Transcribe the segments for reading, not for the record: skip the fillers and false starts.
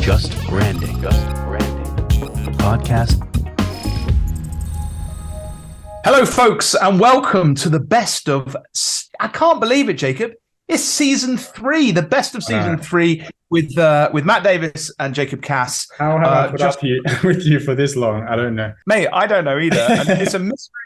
Just Branding. Podcast. Hello, folks, and welcome to the best of... I can't believe it, Jacob. It's season 3, the best of season 3 with Matt Davis and Jacob Cass. How have I put up with you for this long? I don't know. Mate, I don't know either. And it's a mystery.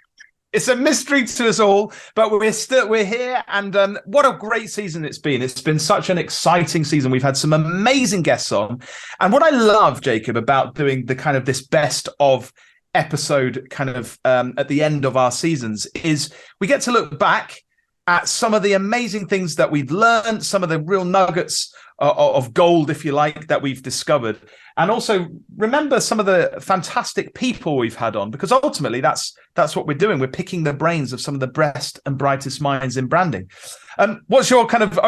It's a mystery to us all, but we're here, and what a great season it's been. It's been such an exciting season. We've had some amazing guests on, and what I love, Jacob, about doing the kind of this best of episode kind of at the end of our seasons is we get to look back at some of the amazing things that we've learned, some of the real nuggets of gold, if you like, that we've discovered. And also remember some of the fantastic people we've had on, because ultimately that's what we're doing. We're picking the brains of some of the best and brightest minds in branding. What's your kind of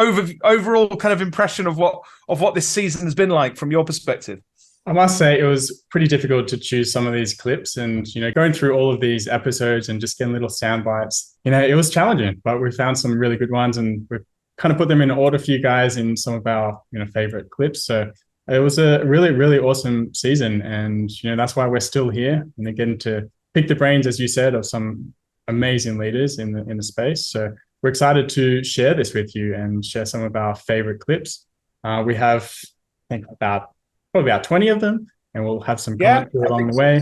overall kind of impression of what this season has been like from your perspective? I must say it was pretty difficult to choose some of these clips, and going through all of these episodes and just getting little sound bites. It was challenging, but we found some really good ones, and we've kind of put them in order for you guys in some of our favorite clips. So it was a really, really awesome season, and that's why we're still here and they're getting to pick the brains, as you said, of some amazing leaders in the space. So we're excited to share this with you and share some of our favorite clips. We have, I think, probably about 20 of them, and we'll have some commentary along the way.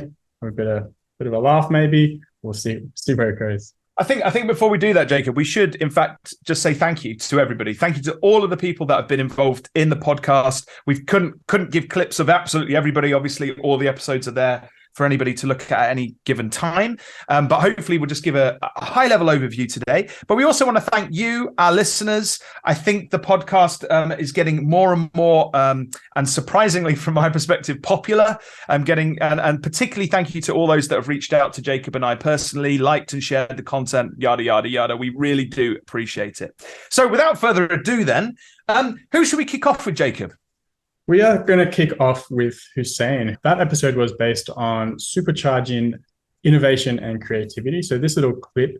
Have a bit of a laugh, maybe. We'll see where it goes. I think before we do that, Jacob, we should, in fact, just say thank you to everybody. Thank you to all of the people that have been involved in the podcast. We couldn't give clips of absolutely everybody. Obviously, all the episodes are there for anybody to look at any given time. But hopefully we'll just give a high-level overview today. But we also want to thank you, our listeners. I think the podcast is getting more and more, and surprisingly, from my perspective, popular. And particularly thank you to all those that have reached out to Jacob and I personally, liked and shared the content, yada, yada, yada. We really do appreciate it. So without further ado then, who should we kick off with, Jacob? We are going to kick off with Hussain. That episode was based on supercharging innovation and creativity. So this little clip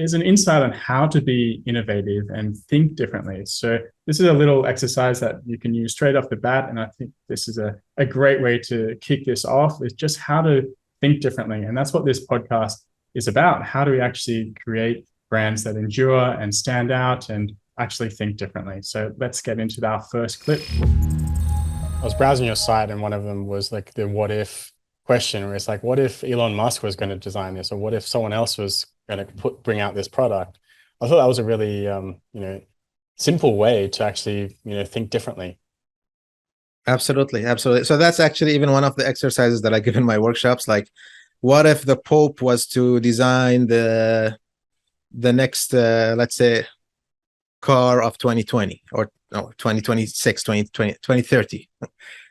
is an insight on how to be innovative and think differently. So this is a little exercise that you can use straight off the bat. And I think this is a great way to kick this off, is just how to think differently. And that's what this podcast is about. How do we actually create brands that endure and stand out and actually think differently? So let's get into our first clip. I was browsing your site, and one of them was like the what if question, where it's like, what if Elon Musk was going to design this, or what if someone else was going to bring out this product? I thought that was a really simple way to actually think differently. Absolutely. So that's actually even one of the exercises that I give in my workshops. Like, what if the Pope was to design the next let's say car of 2020 or 2026, 2020, 2030?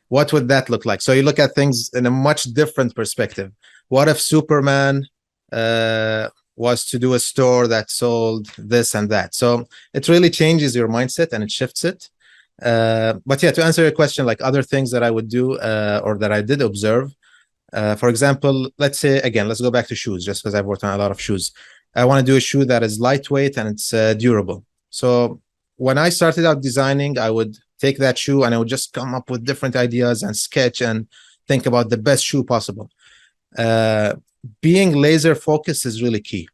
What would that look like? So you look at things in a much different perspective. What if Superman was to do a store that sold this and that? So it really changes your mindset and it shifts it. But yeah, to answer your question, like other things that I would do or that I did observe, for example, let's say, again, let's go back to shoes, just because I've worked on a lot of shoes. I want to do a shoe that is lightweight and it's durable. So when I started out designing, I would take that shoe and I would just come up with different ideas and sketch and think about the best shoe possible. Being laser focused is really key.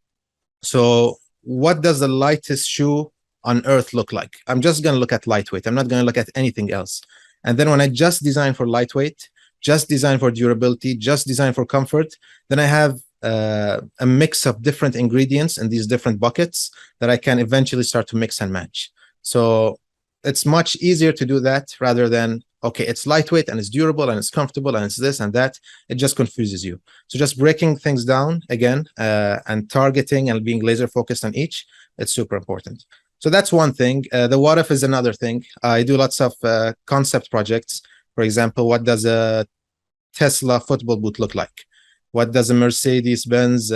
So what does the lightest shoe on earth look like? I'm just going to look at lightweight. I'm not going to look at anything else. And then when I just design for lightweight, just design for durability, just design for comfort, then I have a mix of different ingredients in these different buckets that I can eventually start to mix and match. So it's much easier to do that rather than, okay, it's lightweight and it's durable and it's comfortable and it's this and that. It just confuses you. So just breaking things down again and targeting and being laser focused on each, it's super important. So that's one thing. The what if is another thing. I do lots of concept projects. For example, what does a Tesla football boot look like? What does a Mercedes-Benz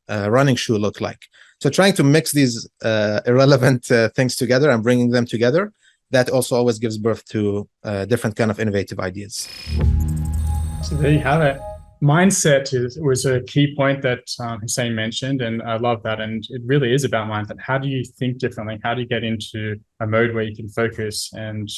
running shoe look like? So trying to mix these irrelevant things together and bringing them together, that also always gives birth to different kind of innovative ideas. So there you have it. Mindset was a key point that Hussain mentioned, and I love that. And it really is about mindset. How do you think differently? How do you get into a mode where you can focus and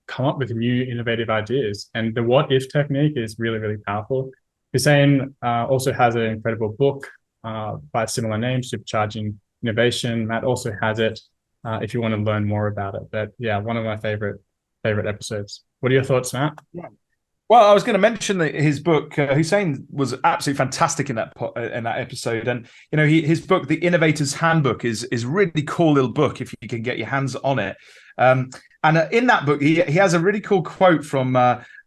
come up with new innovative ideas. And the what if technique is really, really powerful. Hussain also has an incredible book by a similar name, Supercharging Innovation. Matt also has it if you want to learn more about it. But yeah, one of my favorite episodes. What are your thoughts, Matt? Yeah. Well, I was going to mention that his book, Hussain was absolutely fantastic in that episode, and his book, The Innovator's Handbook, is a really cool little book if you can get your hands on it. And in that book, he has a really cool quote from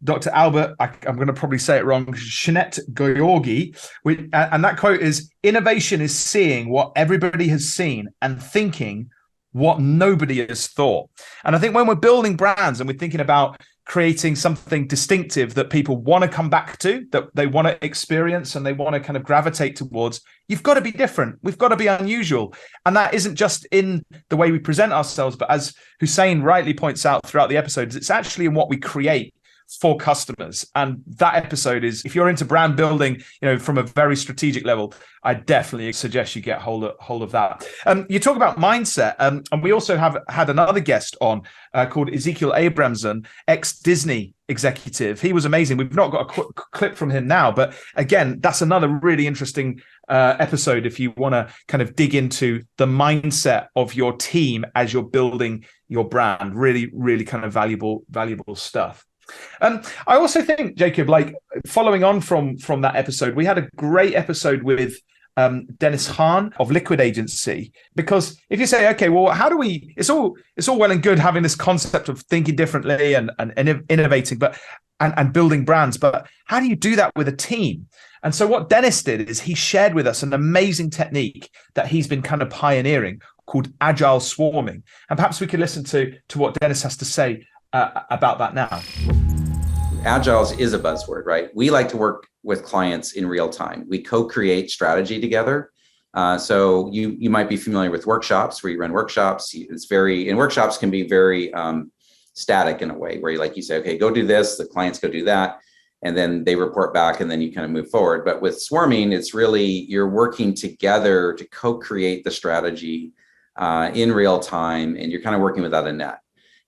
Dr. Albert. I'm going to probably say it wrong, Shnett Georgi, and that quote is: "Innovation is seeing what everybody has seen and thinking what nobody has thought." And I think when we're building brands and we're thinking about creating something distinctive that people want to come back to, that they want to experience and they want to kind of gravitate towards, you've got to be different. We've got to be unusual. And that isn't just in the way we present ourselves, but as Hussain rightly points out throughout the episodes, it's actually in what we create for customers. And that episode is, if you're into brand building, from a very strategic level, I definitely suggest you get hold of that. You talk about mindset, and we also have had another guest on called Ezekiel Abramson, ex-Disney executive. He was amazing. We've not got a clip from him now, but again, that's another really interesting episode if you want to kind of dig into the mindset of your team as you're building your brand. Really, really kind of valuable stuff. I also think, Jacob, like following on from that episode, we had a great episode with Dennis Hahn of Liquid Agency, because if you say, okay, well, how do we? It's all well and good having this concept of thinking differently and innovating, but and building brands, but how do you do that with a team? And so what Dennis did is he shared with us an amazing technique that he's been kind of pioneering called Agile swarming, and perhaps we could listen to what Dennis has to say about that now. Agile is a buzzword, right? We like to work with clients in real time. We co-create strategy together. So you might be familiar with workshops where you run workshops. Workshops can be very static in a way where you say, okay, go do this, the clients go do that, and then they report back and then you kind of move forward. But with swarming, it's really, you're working together to co-create the strategy in real time, and you're kind of working without a net.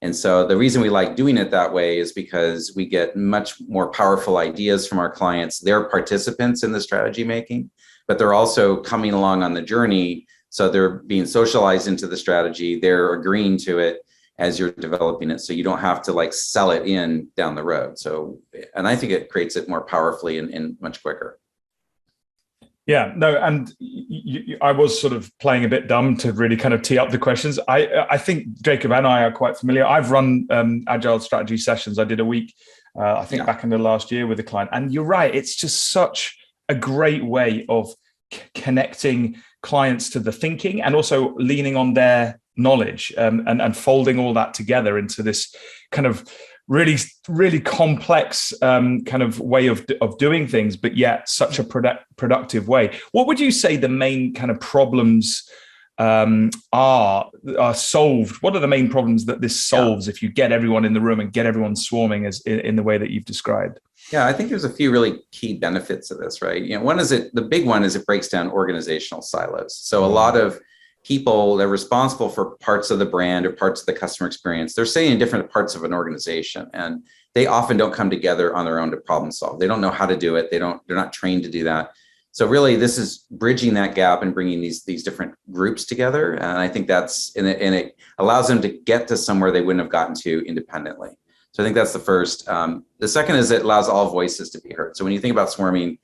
And so the reason we like doing it that way is because we get much more powerful ideas from our clients. They're participants in the strategy making, but they're also coming along on the journey. So they're being socialized into the strategy. They're agreeing to it as you're developing it. So you don't have to sell it in down the road. So, and I think it creates it more powerfully and much quicker. Yeah, no, and I was sort of playing a bit dumb to really kind of tee up the questions. I think Jacob and I are quite familiar. I've run Agile strategy sessions. I did a week, back in the last year with a client. And you're right, it's just such a great way of connecting clients to the thinking and also leaning on their knowledge and folding all that together into this kind of really, really complex kind of way of doing things, but yet such a productive way. What would you say the main kind of problems are solved? What are the main problems that this solves if you get everyone in the room and get everyone swarming as in the way that you've described? Yeah, I think there's a few really key benefits of this, right? The big one is it breaks down organizational silos. So a lot of people that are responsible for parts of the brand or parts of the customer experience, they're sitting in different parts of an organization, and they often don't come together on their own to problem solve. They don't know how to do it. They're not trained to do that. So really, this is bridging that gap and bringing these different groups together. And I think and it allows them to get to somewhere they wouldn't have gotten to independently. So I think that's the first. The second is it allows all voices to be heard. So when you think about swarming,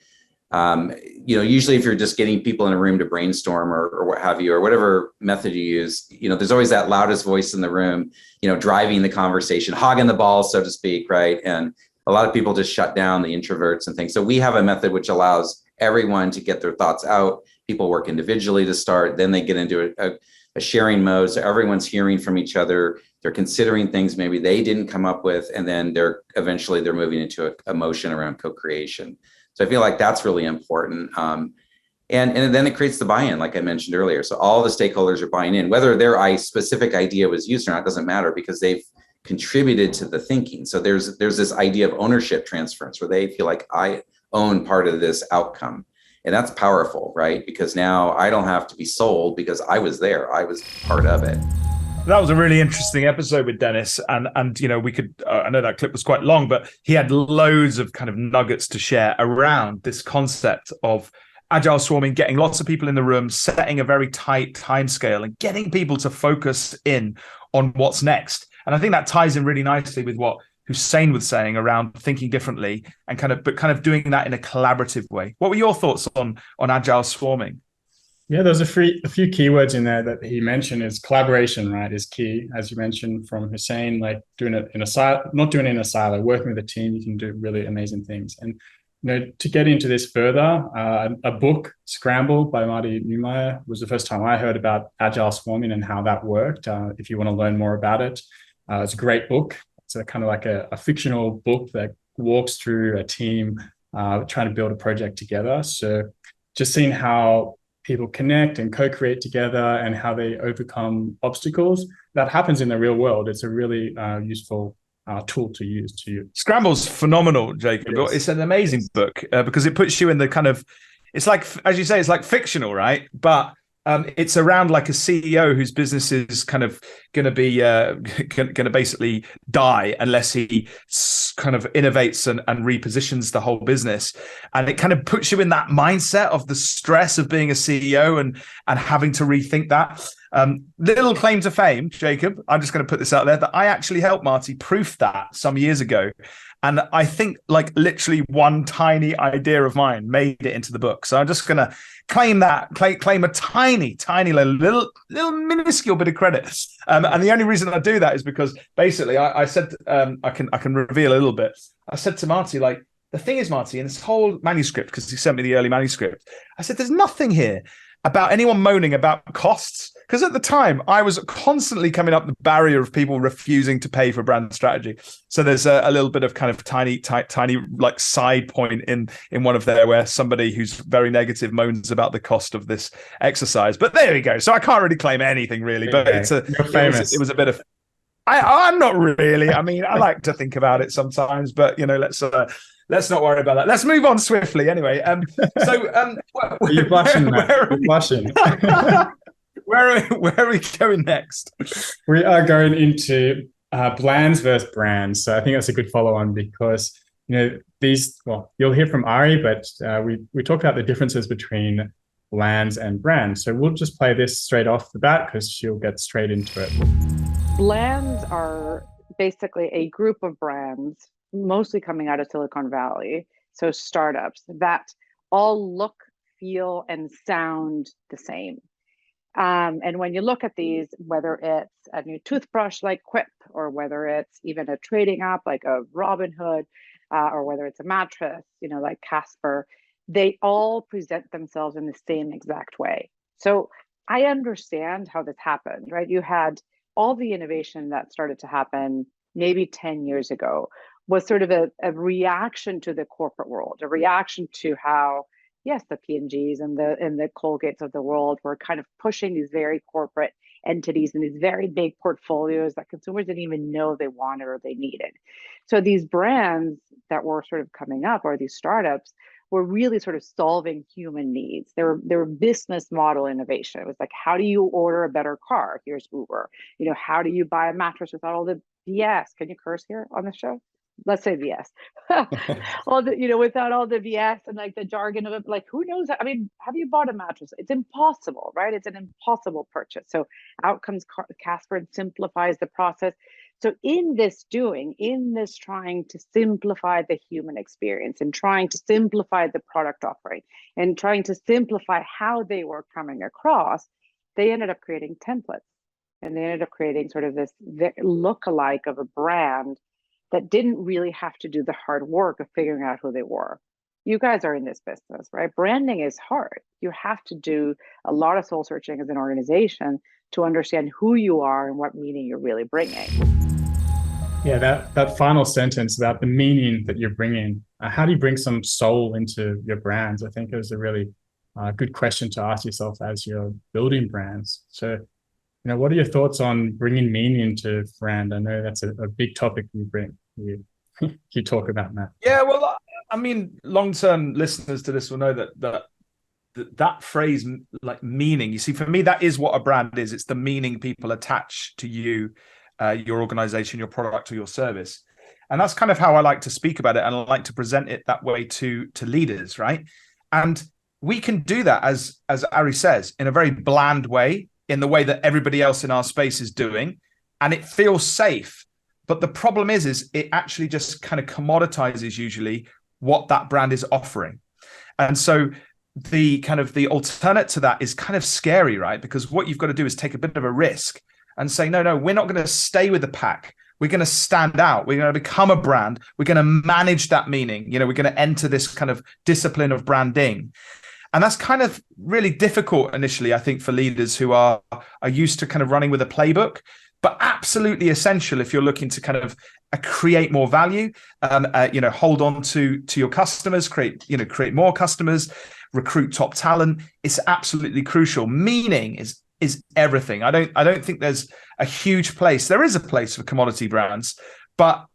usually if you're just getting people in a room to brainstorm or what have you, or whatever method you use, there's always that loudest voice in the room, driving the conversation, hogging the ball, so to speak, right? And a lot of people just shut down, the introverts and things. So we have a method which allows everyone to get their thoughts out. People work individually to start, then they get into a sharing mode. So everyone's hearing from each other. They're considering things maybe they didn't come up with, and then they're moving into a motion around co-creation. So I feel like that's really important. And then it creates the buy-in, like I mentioned earlier. So all the stakeholders are buying in, whether their specific idea was used or not, doesn't matter, because they've contributed to the thinking. So there's this idea of ownership transference where they feel like I own part of this outcome. And that's powerful, right? Because now I don't have to be sold because I was there. I was part of it. That was a really interesting episode with Dennis, and we could. I know that clip was quite long, but he had loads of kind of nuggets to share around this concept of agile swarming, getting lots of people in the room, setting a very tight timescale, and getting people to focus in on what's next. And I think that ties in really nicely with what Hussain was saying around thinking differently and kind of doing that in a collaborative way. What were your thoughts on agile swarming? Yeah, there's a few keywords in there that he mentioned. Is collaboration, right, is key, as you mentioned from Hussain, like doing it in a silo, not doing it in a silo, working with a team, you can do really amazing things. And to get into this further, a book, Scramble by Marty Neumeier, was the first time I heard about agile swarming and how that worked. If you want to learn more about it, it's a great book. It's a kind of like a fictional book that walks through a team trying to build a project together. So just seeing how people connect and co-create together and how they overcome obstacles, that happens in the real world. It's a really useful tool to use. Scramble's phenomenal, Jacob. It's an amazing book because it puts you in the kind of, it's like, as you say, it's like fictional, right? But it's around like a CEO whose business is kind of going to be going to basically die unless he kind of innovates and repositions the whole business. And it kind of puts you in that mindset of the stress of being a CEO and having to rethink that. Little claim to fame, Jacob, I'm just going to put this out there, that I actually helped Marty proof that some years ago. And I think like literally one tiny idea of mine made it into the book. So I'm just going to claim a tiny little minuscule bit of credit. And the only reason I do that is because basically I said, I can reveal a little bit. I said to Marty, like, the thing is, Marty, in this whole manuscript, because he sent me the early manuscript, I said, there's nothing here about anyone moaning about costs. Because at the time, I was constantly coming up the barrier of people refusing to pay for brand strategy. So there's a little bit of kind of tiny like side point in one of there where somebody who's very negative moans about the cost of this exercise. But there we go. So I can't really claim anything really, but it was a bit of. I'm not really. I mean, I like to think about it sometimes, but let's not worry about that. Let's move on swiftly. Anyway, you're blushing, Matt. You're blushing. Where are we going next? We are going into blands versus brands. So I think that's a good follow-on because you'll hear from Ari, but we talked about the differences between blands and brands. So we'll just play this straight off the bat because she'll get straight into it. Blands are basically a group of brands, mostly coming out of Silicon Valley, so startups that all look, feel, and sound the same. And when you look at these, whether it's a new toothbrush like Quip, or whether it's even a trading app like a Robinhood, or whether it's a mattress, like Casper, they all present themselves in the same exact way. So I understand how this happened, right? You had all the innovation that started to happen maybe 10 years ago was sort of a reaction to the corporate world, a reaction to how, yes, the P&Gs and the Colgates of the world were kind of pushing these very corporate entities and these very big portfolios that consumers didn't even know they wanted or they needed. So these brands that were sort of coming up, or these startups, were really sort of solving human needs. They were business model innovation. It was like, how do you order a better car? Here's Uber. How do you buy a mattress without all the BS? Can you curse here on the show? Let's say BS. Without all the BS and like the jargon of it, like who knows? I mean, have you bought a mattress? It's impossible, right? It's an impossible purchase. So out comes Casper and simplifies the process. So in this trying to simplify the human experience and trying to simplify the product offering and trying to simplify how they were coming across, they ended up creating templates, and they ended up creating sort of this look-alike of a brand that didn't really have to do the hard work of figuring out who they were. You guys are in this business, right? Branding is hard. You have to do a lot of soul searching as an organization to understand who you are and what meaning you're really bringing. Yeah, that final sentence about the meaning that you're bringing. How do you bring some soul into your brands? I think it was a really good question to ask yourself as you're building brands. So, what are your thoughts on bringing meaning into brand? I know that's a big topic you talk about, Matt. Yeah, well, I mean, long-term listeners to this will know that that phrase, like meaning, you see, for me, that is what a brand is. It's the meaning people attach to you, your organization, your product, or your service. And that's kind of how I like to speak about it. And I like to present it that way to leaders, right? And we can do that, as Ari says, in a very bland way, in the way that everybody else in our space is doing. And it feels safe. But the problem is it actually just kind of commoditizes usually what that brand is offering. And so the alternate to that is kind of scary, right? Because what you've got to do is take a bit of a risk and say, no, we're not going to stay with the pack. We're going to stand out. We're going to become a brand. We're going to manage that meaning. We're going to enter this kind of discipline of branding. And that's kind of really difficult initially, I think, for leaders who are used to kind of running with a playbook, but absolutely essential if you're looking to kind of create more value, hold on to your customers, create more customers, recruit top talent. It's absolutely crucial. Meaning is everything. I don't think there's a huge place. There is a place for commodity brands, but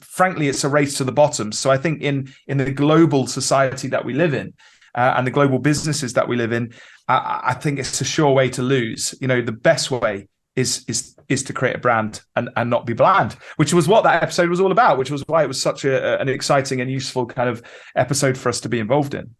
frankly, it's a race to the bottom. So I think in the global society that we live in, and the global businesses that we live in, I think it's a sure way to lose. The best way is to create a brand and not be bland, which was what that episode was all about, which was why it was such an exciting and useful kind of episode for us to be involved in.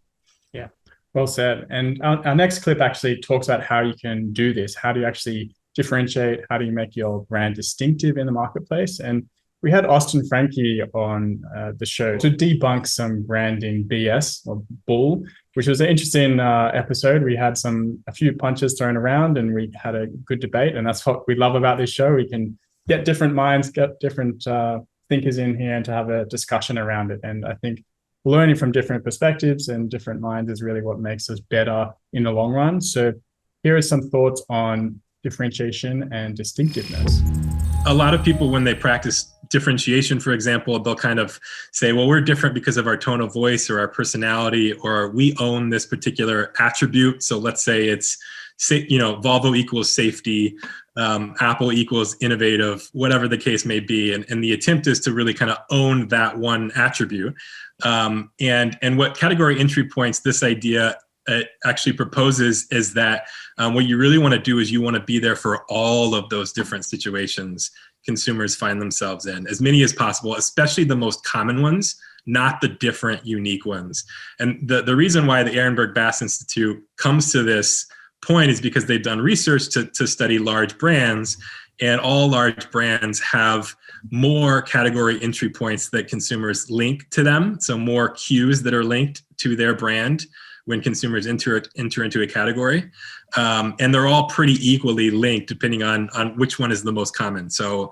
Yeah, well said. And our next clip actually talks about how you can do this. How do you actually differentiate? How do you make your brand distinctive in the marketplace? And we had Austin Franke on the show to debunk some branding BS or bull, which was an interesting episode. We had a few punches thrown around and we had a good debate. And that's what we love about this show. We can get different minds, get different thinkers in here and to have a discussion around it. And I think learning from different perspectives and different minds is really what makes us better in the long run. So here are some thoughts on differentiation and distinctiveness. A lot of people, when they practice differentiation, for example, they'll kind of say, well, we're different because of our tone of voice or our personality, or we own this particular attribute. So let's say it's, Volvo equals safety, Apple equals innovative, whatever the case may be. And the attempt is to really kind of own that one attribute. And what category entry points this idea actually proposes is that what you really want to do is you want to be there for all of those different situations consumers find themselves in, as many as possible, especially the most common ones, not the different, unique ones. And the reason why the Ehrenberg Bass Institute comes to this point is because they've done research to study large brands, and all large brands have more category entry points that consumers link to them. So more cues that are linked to their brand when consumers enter into a category. And they're all pretty equally linked depending on which one is the most common. So,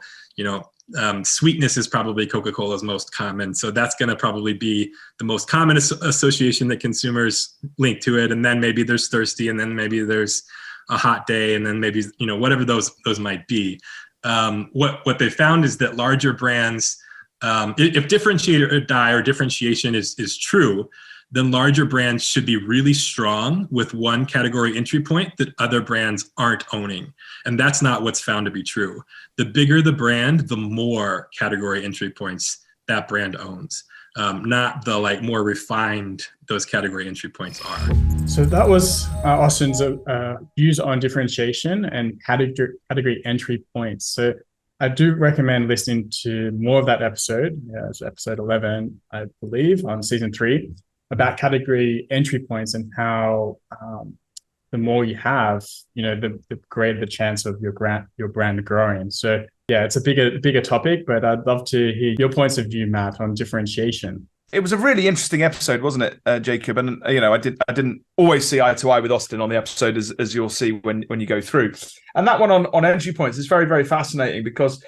sweetness is probably Coca-Cola's most common. So that's going to probably be the most common association that consumers link to it. And then maybe there's thirsty, and then maybe there's a hot day, and then maybe, whatever those might be. What they found is that larger brands, if differentiate or die or differentiation is true, then larger brands should be really strong with one category entry point that other brands aren't owning. And that's not what's found to be true. The bigger the brand, the more category entry points that brand owns, not the more refined those category entry points are. So that was Austin's views on differentiation and category entry points. So I do recommend listening to more of that episode. It's episode 11, I believe, on season 3. About category entry points and how the more you have, the greater the chance of your brand growing. So yeah, it's a bigger topic, but I'd love to hear your points of view, Matt, on differentiation. It was a really interesting episode, wasn't it, Jacob? And I didn't always see eye to eye with Austin on the episode, as you'll see when you go through. And that one on entry points is very, very fascinating because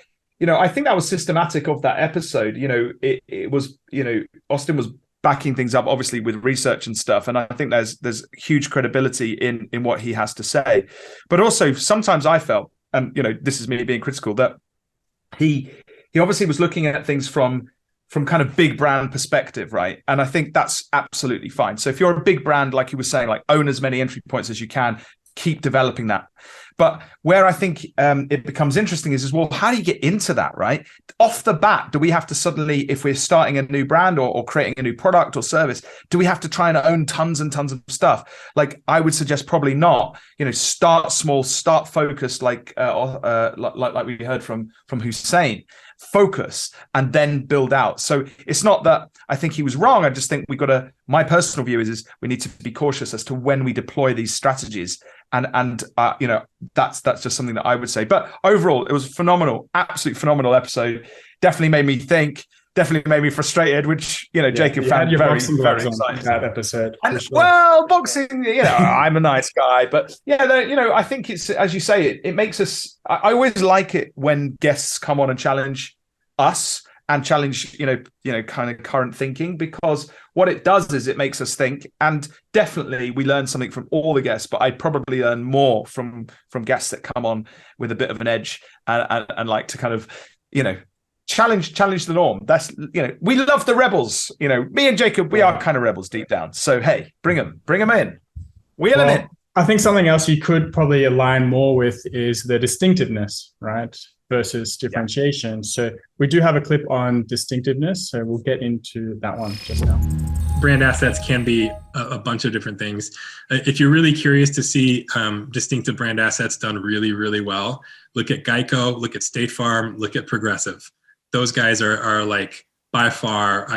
I think that was systematic of that episode. It was Austin was backing things up, obviously, with research and stuff. And I think there's huge credibility in what he has to say. But also, sometimes I felt, and this is me being critical, that he obviously was looking at things from kind of big brand perspective, right? And I think that's absolutely fine. So if you're a big brand, like you were saying, own as many entry points as you can, keep developing that. But where I think it becomes interesting is well, how do you get into that, right? Off the bat, do we have to suddenly, if we're starting a new brand or creating a new product or service, do we have to try and own tons and tons of stuff? Like, I would suggest probably not. Start small, start focused, like we heard from Hussain. Focus and then build out. So it's not that I think he was wrong. I just think my personal view is we need to be cautious as to when we deploy these strategies. And that's just something that I would say. But overall, it was phenomenal, absolutely phenomenal episode. Definitely made me think. Definitely made me frustrated, which Jacob found very exciting. That episode. And, sure. Well, boxing, I'm a nice guy, but I think it's, as you say, it makes us. I always like it when guests come on and challenge us and challenge kind of current thinking, because what it does is it makes us think. And definitely we learn something from all the guests, but I probably learn more from guests that come on with a bit of an edge and like to kind of challenge the norm. That's we love the rebels. Me and Jacob, we are kind of rebels deep down. So hey, bring them in, wheel them in. I think something else you could probably align more with is the distinctiveness, right, versus differentiation. Yeah. So we do have a clip on distinctiveness, so we'll get into that one just now. Brand assets can be a bunch of different things. If you're really curious to see distinctive brand assets done really, really well, look at Geico, look at State Farm, look at Progressive. Those guys are like by far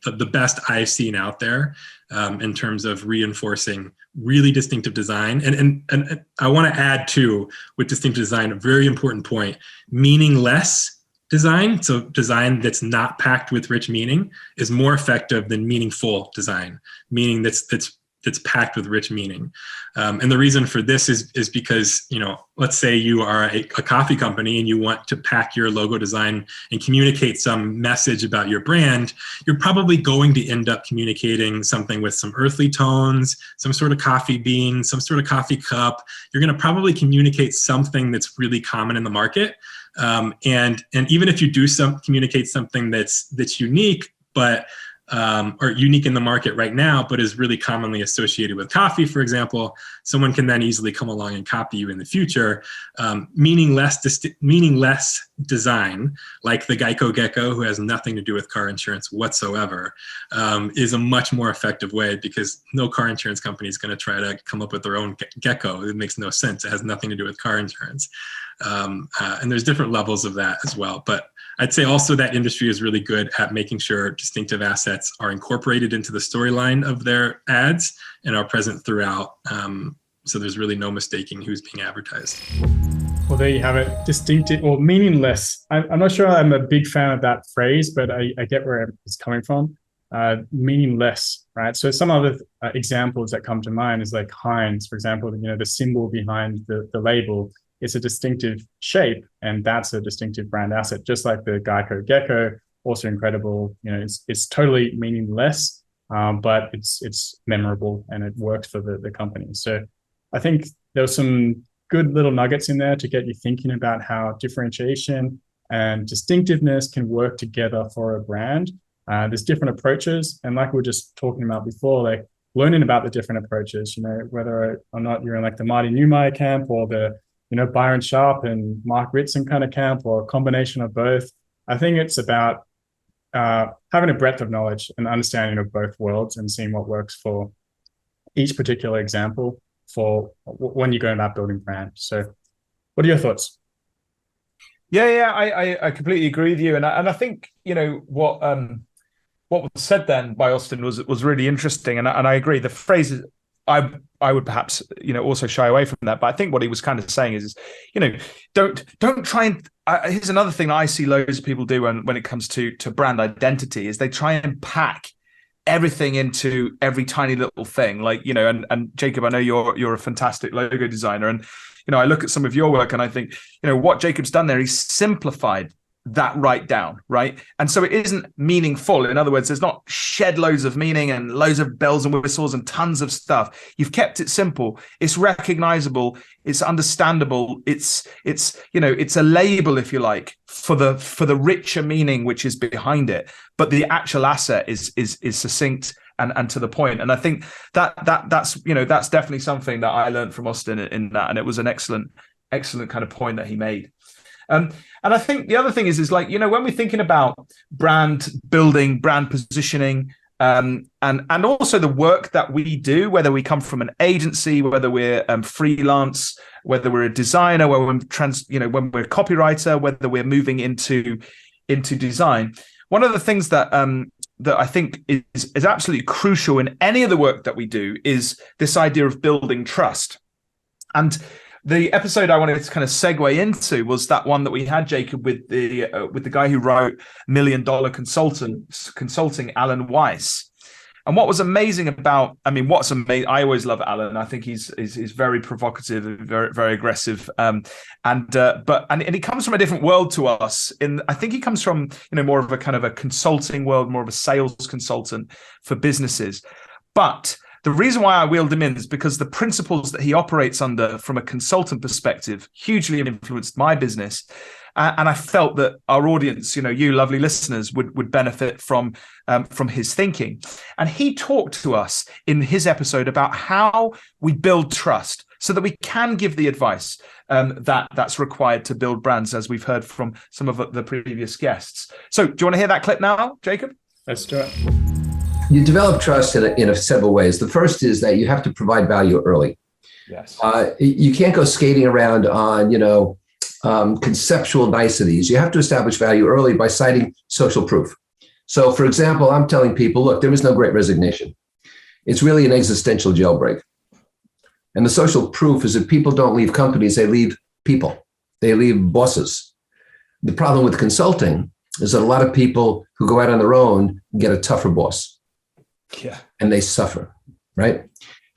the best I've seen out there in terms of reinforcing really distinctive design. And I want to add too, with distinctive design, a very important point: meaningless design. So design that's not packed with rich meaning is more effective than meaningful design, meaning that's packed with rich meaning. And the reason for this is because, let's say you are a coffee company and you want to pack your logo design and communicate some message about your brand. You're probably going to end up communicating something with some earthly tones, some sort of coffee bean, some sort of coffee cup. You're going to probably communicate something that's really common in the market. And even if you do communicate something that's unique, but or unique in the market right now, but is really commonly associated with coffee, for example, someone can then easily come along and copy you in the future. Meaningless design, like the Geico Gecko, who has nothing to do with car insurance whatsoever, is a much more effective way, because no car insurance company is going to try to come up with their own gecko. It makes no sense. It has nothing to do with car insurance. And there's different levels of that as well. But I'd say also that industry is really good at making sure distinctive assets are incorporated into the storyline of their ads and are present throughout. So there's really no mistaking who's being advertised. Well, there you have it. Distinctive or meaningless. I'm not sure I'm a big fan of that phrase, but I get where it's coming from. Meaningless, right? So some other examples that come to mind is like Heinz, for example, the symbol behind the label. It's a distinctive shape, and that's a distinctive brand asset, just like the Geico Gecko, also incredible. It's totally meaningless, but it's memorable and it works for the company. So I think there's some good little nuggets in there to get you thinking about how differentiation and distinctiveness can work together for a brand. There's different approaches, and like we were just talking about before, like learning about the different approaches, whether or not you're in like the Marty Neumeier camp or the Byron Sharp and Mark Ritson kind of camp, or a combination of both. I think it's about having a breadth of knowledge and understanding of both worlds and seeing what works for each particular example for when you're going about building brand. So what are your thoughts? Yeah, I completely agree with you. And I think, what was said then by Austin was really interesting. And I agree. The phrase is, I would perhaps, also shy away from that. But I think what he was kind of saying is, don't try and. Here's another thing that I see loads of people do when it comes to brand identity is they try and pack everything into every tiny little thing. Like, and Jacob, I know you're a fantastic logo designer, and I look at some of your work and I think, what Jacob's done there, he's simplified that right down, right? And so it isn't meaningful. In other words, there's not shed loads of meaning and loads of bells and whistles and tons of stuff. You've kept it simple. It's recognizable. It's understandable. It's a label, if you like, for the richer meaning which is behind it. But the actual asset is succinct and to the point. And I think that's definitely something that I learned from Austin in that, and it was an excellent excellent kind of point that he made. And I think the other thing is like, when we're thinking about brand building, brand positioning, and also the work that we do, whether we come from an agency, whether we're freelance, whether we're a designer, whether we're when we're a copywriter, whether we're moving into design. One of the things that that I think is absolutely crucial in any of the work that we do is this idea of building trust. And the episode I wanted to kind of segue into was that one that we had, Jacob, with the guy who wrote $1 Million Consulting, Alan Weiss. And what was amazing about, what's amazing, I always love Alan. I think he's very provocative, very, very aggressive. And he comes from a different world to us. I think he comes from, more of a kind of a consulting world, more of a sales consultant for businesses. But the reason why I wheeled him in is because the principles that he operates under from a consultant perspective hugely influenced my business. And I felt that our audience, you lovely listeners, would benefit from his thinking. And he talked to us in his episode about how we build trust so that we can give the advice that's required to build brands, as we've heard from some of the previous guests. So do you want to hear that clip now, Jacob? Let's do it. You develop trust in several ways. The first is that you have to provide value early. Yes. You can't go skating around on, conceptual niceties. You have to establish value early by citing social proof. So, for example, I'm telling people, look, there is no great resignation. It's really an existential jailbreak. And the social proof is that people don't leave companies, they leave people. They leave bosses. The problem with consulting is that a lot of people who go out on their own get a tougher boss. Yeah. And they suffer, right?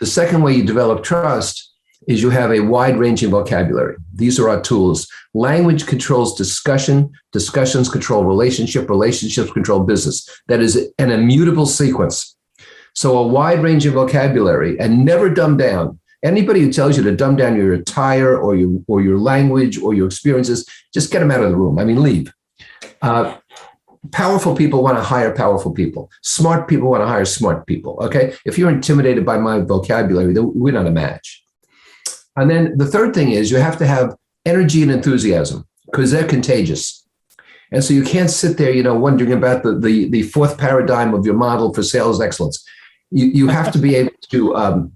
The second way you develop trust is you have a wide-ranging vocabulary. These are our tools. Language controls discussion, discussions control relationship, relationships control business. That is an immutable sequence. So a wide-ranging vocabulary, and never dumb down. Anybody who tells you to dumb down your attire or your language or your experiences, just get them out of the room. Leave. Powerful people want to hire powerful people. Smart people want to hire smart people, okay? If you're intimidated by my vocabulary, then we're not a match. And then the third thing is you have to have energy and enthusiasm because they're contagious. And so you can't sit there, wondering about the fourth paradigm of your model for sales excellence. You have to be able to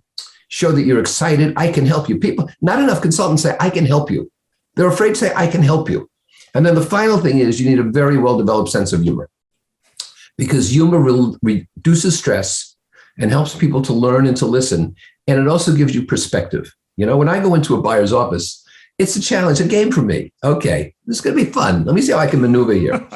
show that you're excited. I can help you. People, not enough consultants say, I can help you. They're afraid to say, I can help you. And then the final thing is you need a very well-developed sense of humor because humor reduces stress and helps people to learn and to listen. And it also gives you perspective. When I go into a buyer's office, it's a challenge, a game for me. Okay, this is going to be fun. Let me see how I can maneuver here.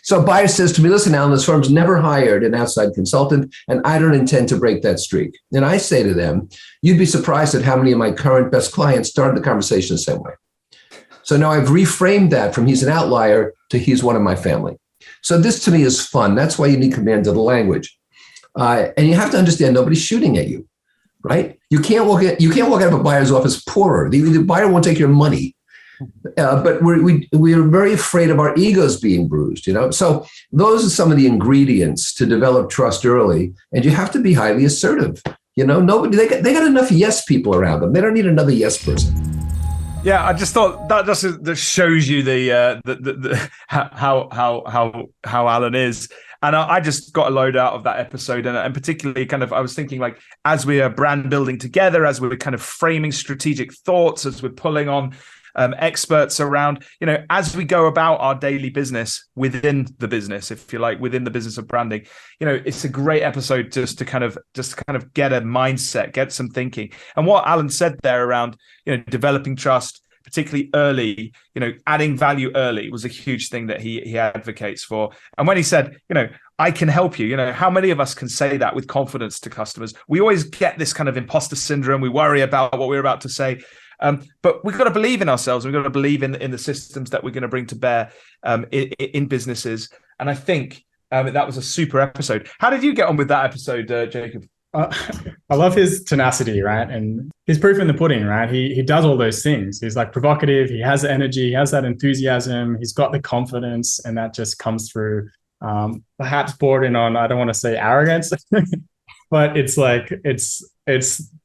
So a buyer says to me, listen, Alan, this firm's never hired an outside consultant, and I don't intend to break that streak. And I say to them, you'd be surprised at how many of my current best clients started the conversation the same way. So now I've reframed that from he's an outlier to he's one of my family. So this to me is fun. That's why you need command of the language. And you have to understand nobody's shooting at you, right? You can't walk out of a buyer's office poorer. The buyer won't take your money. But we're very afraid of our egos being bruised, So those are some of the ingredients to develop trust early. And you have to be highly assertive. Nobody, they got enough yes people around them. They don't need another yes person. Yeah, I just thought that shows you how Alan is, and I just got a load out of that episode, and particularly I was thinking like as we are brand building together, as we're kind of framing strategic thoughts, as we're pulling on experts around, as we go about our daily business within the business, if you like, within the business of branding, it's a great episode just to kind of get a mindset, get some thinking. And what Alan said there around, developing trust, particularly early, adding value early was a huge thing that he advocates for. And when he said, I can help you, how many of us can say that with confidence to customers? We always get this kind of imposter syndrome. We worry about what we're about to say. But we've got to believe in ourselves. We've got to believe in the systems that we're going to bring to bear in businesses. And I think that was a super episode. How did you get on with that episode, Jacob? I love his tenacity, right? And his proof in the pudding, right? He does all those things. He's like provocative. He has energy. He has that enthusiasm. He's got the confidence, and that just comes through. Perhaps bordering on, I don't want to say arrogance, but it's like it's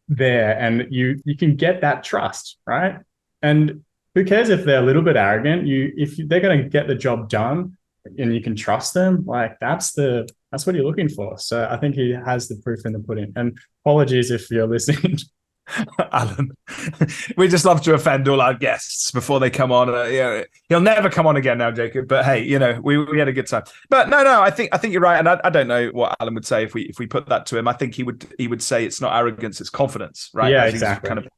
there, and you can get that trust, right? And who cares if they're a little bit arrogant? If they're going to get the job done and you can trust them, like that's what you're looking for. So I think he has the proof in the pudding. And apologies if you're listening. Alan, we just love to offend all our guests before they come on. He'll never come on again now, Jacob. But hey, we had a good time. But no, I think you're right, and I don't know what Alan would say if we put that to him. I think he would say it's not arrogance, it's confidence, right? Yeah, exactly.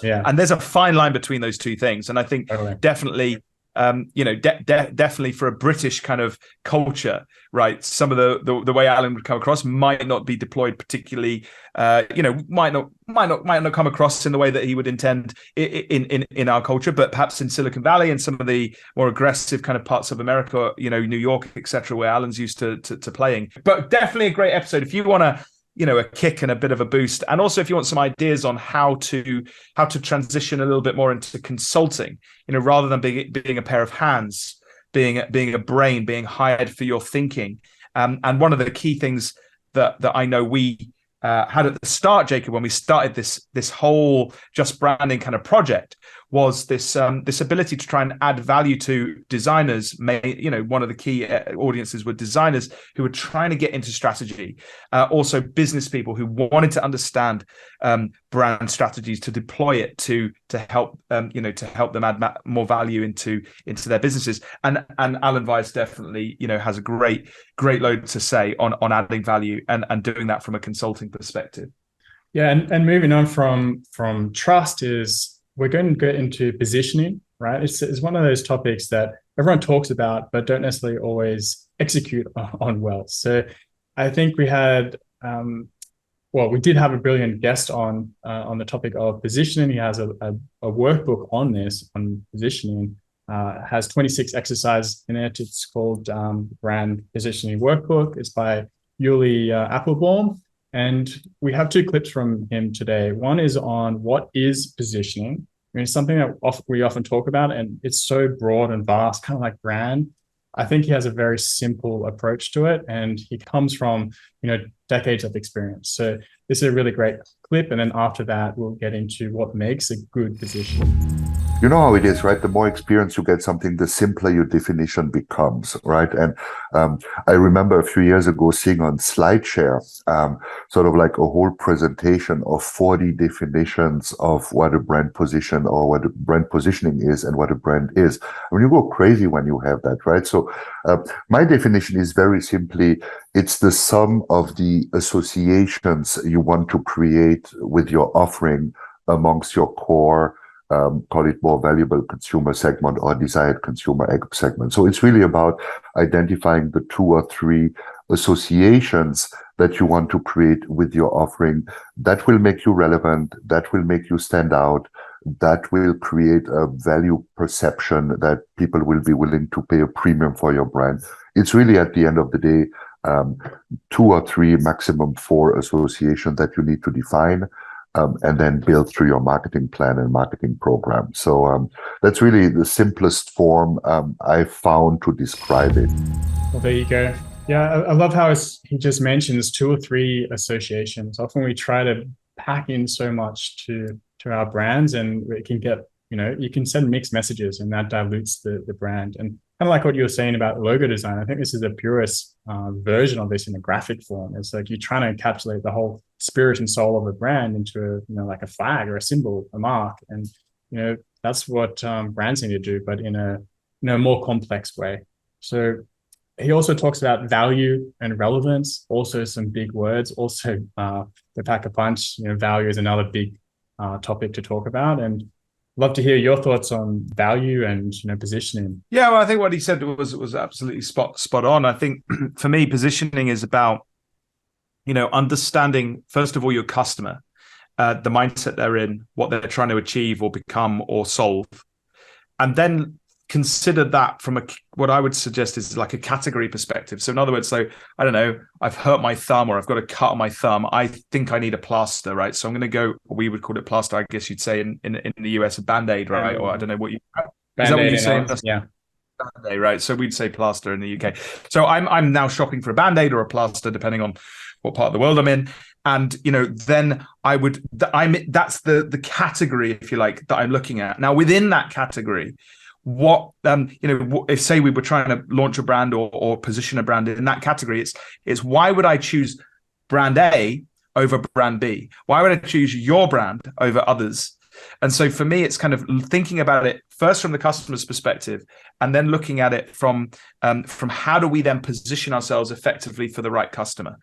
Yeah, and there's a fine line between those two things, and I think definitely. Definitely for a British kind of culture, right? Some of the way Alan would come across might not be deployed particularly, might not come across in the way that he would intend in our culture, but perhaps in Silicon Valley and some of the more aggressive kind of parts of America, New York, etc., where Alan's used to playing. But definitely a great episode if you want to. A kick and a bit of a boost. And also if you want some ideas on how to transition a little bit more into consulting, rather than being a pair of hands, being a brain, being hired for your thinking. And one of the key things that I know we had at the start, Jacob, when we started this whole Just Branding kind of project, was this ability to try and add value to designers. One of the key audiences were designers who were trying to get into strategy, also business people who wanted to understand brand strategies to deploy it to help them add more value into their businesses. And Alan Weiss definitely has a great load to say on adding value and doing that from a consulting perspective. Yeah, and moving on from trust is. We're going to get into positioning, right? It's one of those topics that everyone talks about, but don't necessarily always execute on well. So I think we had, we did have a brilliant guest on the topic of positioning. He has a workbook on this, on positioning, has 26 exercises in it. It's called Brand Positioning Workbook. It's by Ulli Appelbaum. And we have two clips from him today. One is on what is positioning. It's something that we often talk about, and it's so broad and vast, kind of like brand. I think he has a very simple approach to it, and he comes from decades of experience. So this is a really great clip, and then after that, we'll get into what makes a good position. You know how it is, right? The more experience you get something, the simpler your definition becomes, right? And I remember a few years ago seeing on SlideShare sort of like a whole presentation of 40 definitions of what a brand position or what a brand positioning is and what a brand is. I mean, you go crazy when you have that, right? So my definition is very simply, it's the sum of the associations you want to create with your offering amongst your core call it more valuable consumer segment or desired consumer segment. So it's really about identifying the 2 or 3 associations that you want to create with your offering that will make you relevant, that will make you stand out, that will create a value perception that people will be willing to pay a premium for your brand. It's really at the end of the day, 2 or 3, maximum 4 associations that you need to define. And then build through your marketing plan and marketing program. So that's really the simplest form I found to describe it. Well, there you go. Yeah, I love how he just mentions 2 or 3 associations. Often we try to pack in so much to our brands, and it can get, you can send mixed messages, and that dilutes the brand. And kind of like what you were saying about logo design, I think this is the purest version of this in a graphic form. It's like you're trying to encapsulate the whole spirit and soul of a brand into like a flag or a symbol, a mark. And, that's what brands need to do, but in a more complex way. So he also talks about value and relevance, also some big words, also the pack a punch, value is another big topic to talk about. And love to hear your thoughts on value and positioning. Yeah, well, I think what he said was absolutely spot on. I think for me, positioning is about understanding first of all your customer, the mindset they're in, what they're trying to achieve or become or solve, and then consider that from what I would suggest is like a category perspective. So in other words, so I don't know, I've hurt my thumb or I've got a cut on my thumb. I think I need a plaster, right? So I'm going to go. We would call it plaster, I guess you'd say in the US a Band-Aid, right? Or I don't know what you. Is that what you say? Yeah. Band-Aid, right? So we'd say plaster in the UK. So I'm now shopping for a Band-Aid or a plaster, depending on what part of the world I'm in. And then that's the category, if you like, that I'm looking at. Now within that category, what if say we were trying to launch a brand or position a brand in that category, it's why would I choose brand A over brand B? Why would I choose your brand over others? And so for me, it's kind of thinking about it first from the customer's perspective, and then looking at it from how do we then position ourselves effectively for the right customer.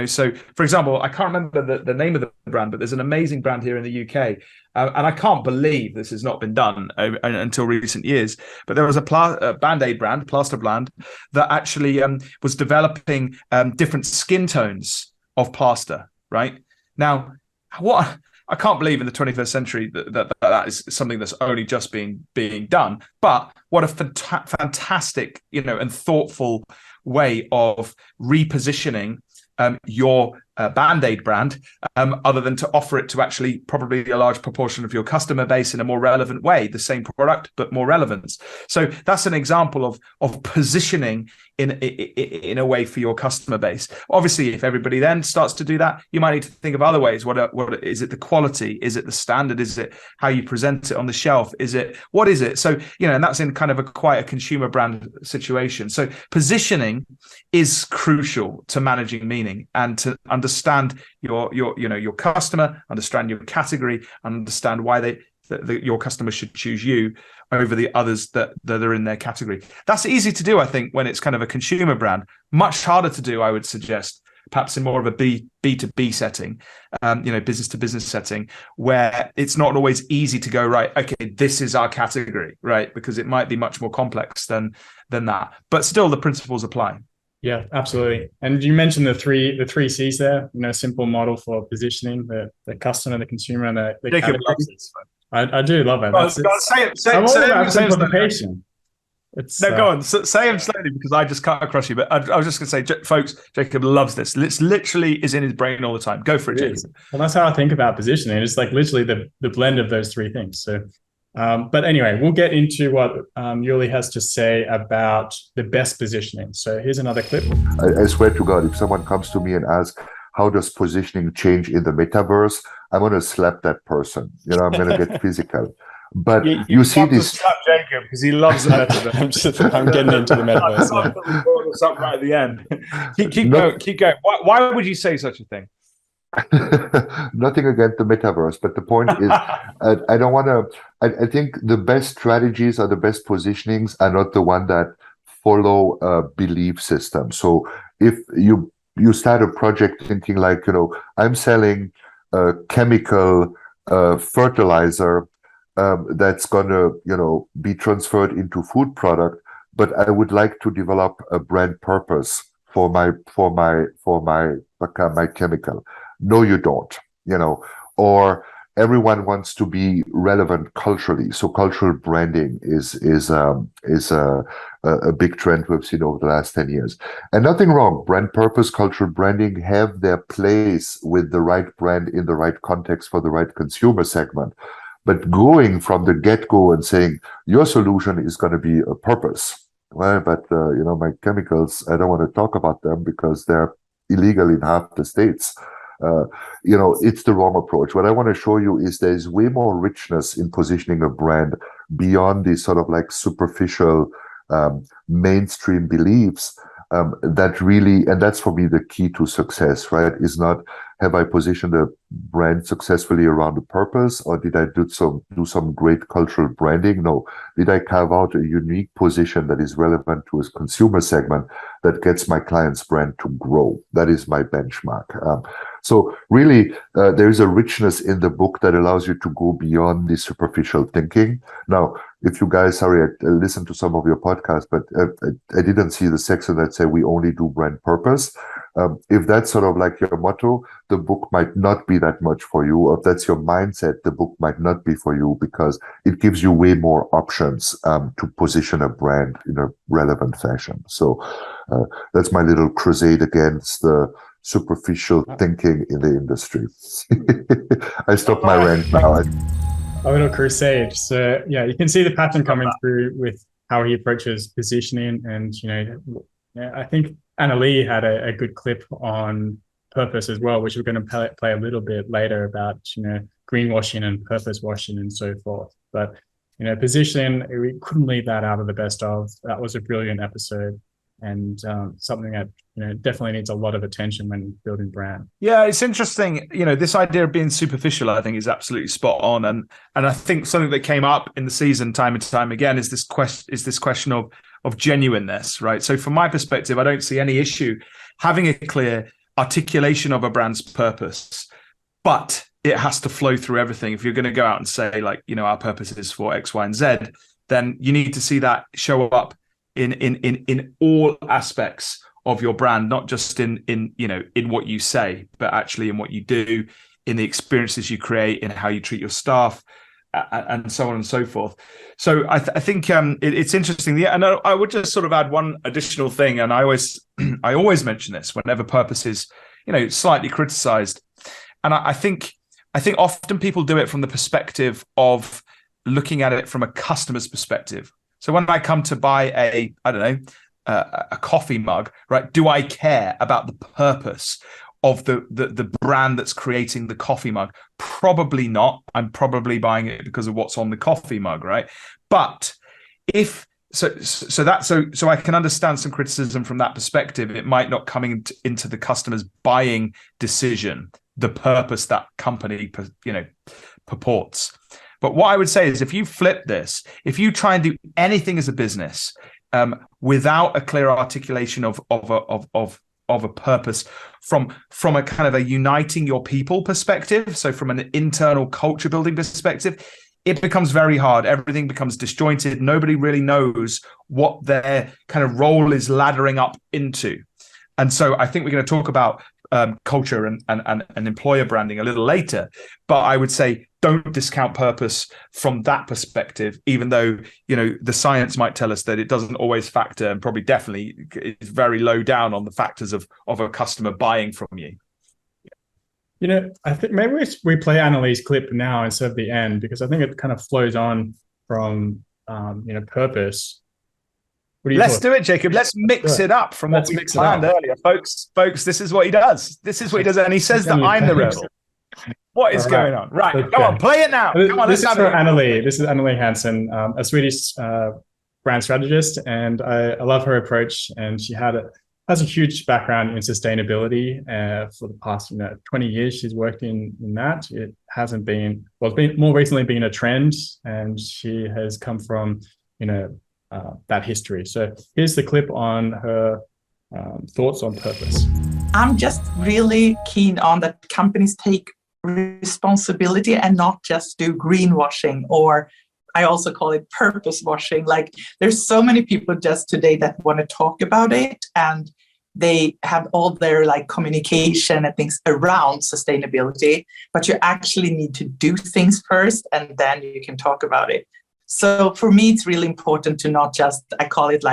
So for example, I can't remember the name of the brand, but there's an amazing brand here in the UK, and I can't believe this has not been done until recent years. But there was a Band-Aid brand, plaster brand, that actually was developing different skin tones of plaster. Right now, I can't believe in the 21st century that is something that's only just being done. But what a fantastic, and thoughtful way of repositioning your Band-Aid brand, other than to offer it to actually probably a large proportion of your customer base in a more relevant way, the same product, but more relevance. So that's an example of positioning in a way for your customer base. Obviously, if everybody then starts to do that, you might need to think of other ways. What is it? The quality? Is it the standard? Is it how you present it on the shelf? What is it? So, and that's in kind of quite a consumer brand situation. So positioning is crucial to managing meaning and to understand your customer, understand your category, understand why your customer should choose you over the others that are in their category. That's easy to do, I think, when it's kind of a consumer brand. Much harder to do, I would suggest, perhaps in more of a B2B setting, business to business setting, where it's not always easy to go, right, okay, this is our category, right? Because it might be much more complex than that. But still, the principles apply. Yeah, absolutely. And you mentioned the three C's there, simple model for positioning the customer, the consumer, and the Jacob category. loves this. I do love it. I'm all about say simplification. Go on. Say them slowly, because I just cut across you. But I was just going to say, folks, Jacob loves this. It's literally is in his brain all the time. Go for it, Jacob. Well, that's how I think about positioning. It's like literally the blend of those three things. So, but anyway, we'll get into what Ulli has to say about the best positioning. So here's another clip. I swear to God, if someone comes to me and asks, how does positioning change in the metaverse? I'm going to slap that person. I'm going to get physical. But you see this. Slap Jacob because he loves the metaverse. I'm getting into the metaverse. Something right at the end. Keep going. Why would you say such a thing? Nothing against the metaverse, but the point is, I don't want to. I think the best strategies or the best positionings are not the one that follow a belief system. So if you start a project thinking like, I'm selling a chemical fertilizer that's gonna, be transferred into food product, but I would like to develop a brand purpose for my chemical. No, you don't, or everyone wants to be relevant culturally. So cultural branding is a big trend we've seen over the last 10 years. And nothing wrong. Brand purpose, cultural branding have their place with the right brand in the right context for the right consumer segment. But going from the get-go and saying your solution is going to be a purpose. Well, but my chemicals, I don't want to talk about them because they're illegal in half the states. It's the wrong approach. What I want to show you is there's way more richness in positioning a brand beyond these sort of like superficial mainstream beliefs that really, and that's for me the key to success, right? Is not, have I positioned a brand successfully around a purpose, or did I do some great cultural branding? No. Did I carve out a unique position that is relevant to a consumer segment that gets my client's brand to grow? That is my benchmark. So really, there is a richness in the book that allows you to go beyond the superficial thinking. Now, if you guys, sorry, I listened to some of your podcasts, but I didn't see the section that say we only do brand purpose. If that's sort of like your motto, the book might not be that much for you. Or if that's your mindset, the book might not be for you, because it gives you way more options to position a brand in a relevant fashion. So that's my little crusade against the superficial thinking in the industry. I stopped my rant now. A little crusade. So yeah, you can see the pattern coming through with how he approaches positioning. And I think Anneli had a good clip on purpose as well, which we're going to play a little bit later about, greenwashing and purpose washing and so forth. But, position, we couldn't leave that out of the best of. That was a brilliant episode, and something that, definitely needs a lot of attention when building brand. Yeah, it's interesting. This idea of being superficial, I think, is absolutely spot on. And I think something that came up in the season time and time again is this question of genuineness, right? So from my perspective, I don't see any issue having a clear articulation of a brand's purpose, but it has to flow through everything. If you're going to go out and say, like, our purpose is for X, Y, and Z, then you need to see that show up in all aspects of your brand, not just in what you say, but actually in what you do, in the experiences you create, in how you treat your staff, and so on and so forth. So I think it's interesting. Yeah, and I would just sort of add one additional thing, and I always mention this whenever purpose is slightly criticized, and I think often people do it from the perspective of looking at it from a customer's perspective. So when I come to buy a coffee mug, right? Do I care about the purpose of the brand that's creating the coffee mug? Probably not. I'm probably buying it because of what's on the coffee mug, right? But if so I can understand some criticism from that perspective. It might not come into the customer's buying decision, the purpose that company purports. But what I would say is, if you flip this, if you try and do anything as a business without a clear articulation of a purpose from a kind of a uniting your people perspective, so from an internal culture building perspective, it becomes very hard. Everything becomes disjointed. Nobody really knows what their kind of role is laddering up into. And so I think we're going to talk about culture and employer branding a little later, but I would say don't discount purpose from that perspective, even though the science might tell us that it doesn't always factor, and probably definitely is very low down on the factors of a customer buying from you. I think maybe we play Anneli's clip now instead of the end, because I think it kind of flows on from purpose. Let's do it, Jacob. Let's mix it up from what we planned earlier, folks. This is what he does. And he says that I'm the rebel. What is going on? Right, okay. Come on, play it now. Come on, this is for Anneli. This is Anneli Hansson, a Swedish brand strategist, and I love her approach. And she has a huge background in sustainability. For the past 20 years, she's worked in that. It hasn't been, well, it's been more recently been a trend, and she has come from that history. So here's the clip on her thoughts on purpose. I'm just really keen on that companies take responsibility and not just do greenwashing, or I also call it purpose washing. Like, there's so many people just today that want to talk about it, and they have all their communication and things around sustainability, but you actually need to do things first and then you can talk about it. So for me, it's really important to not just, I call it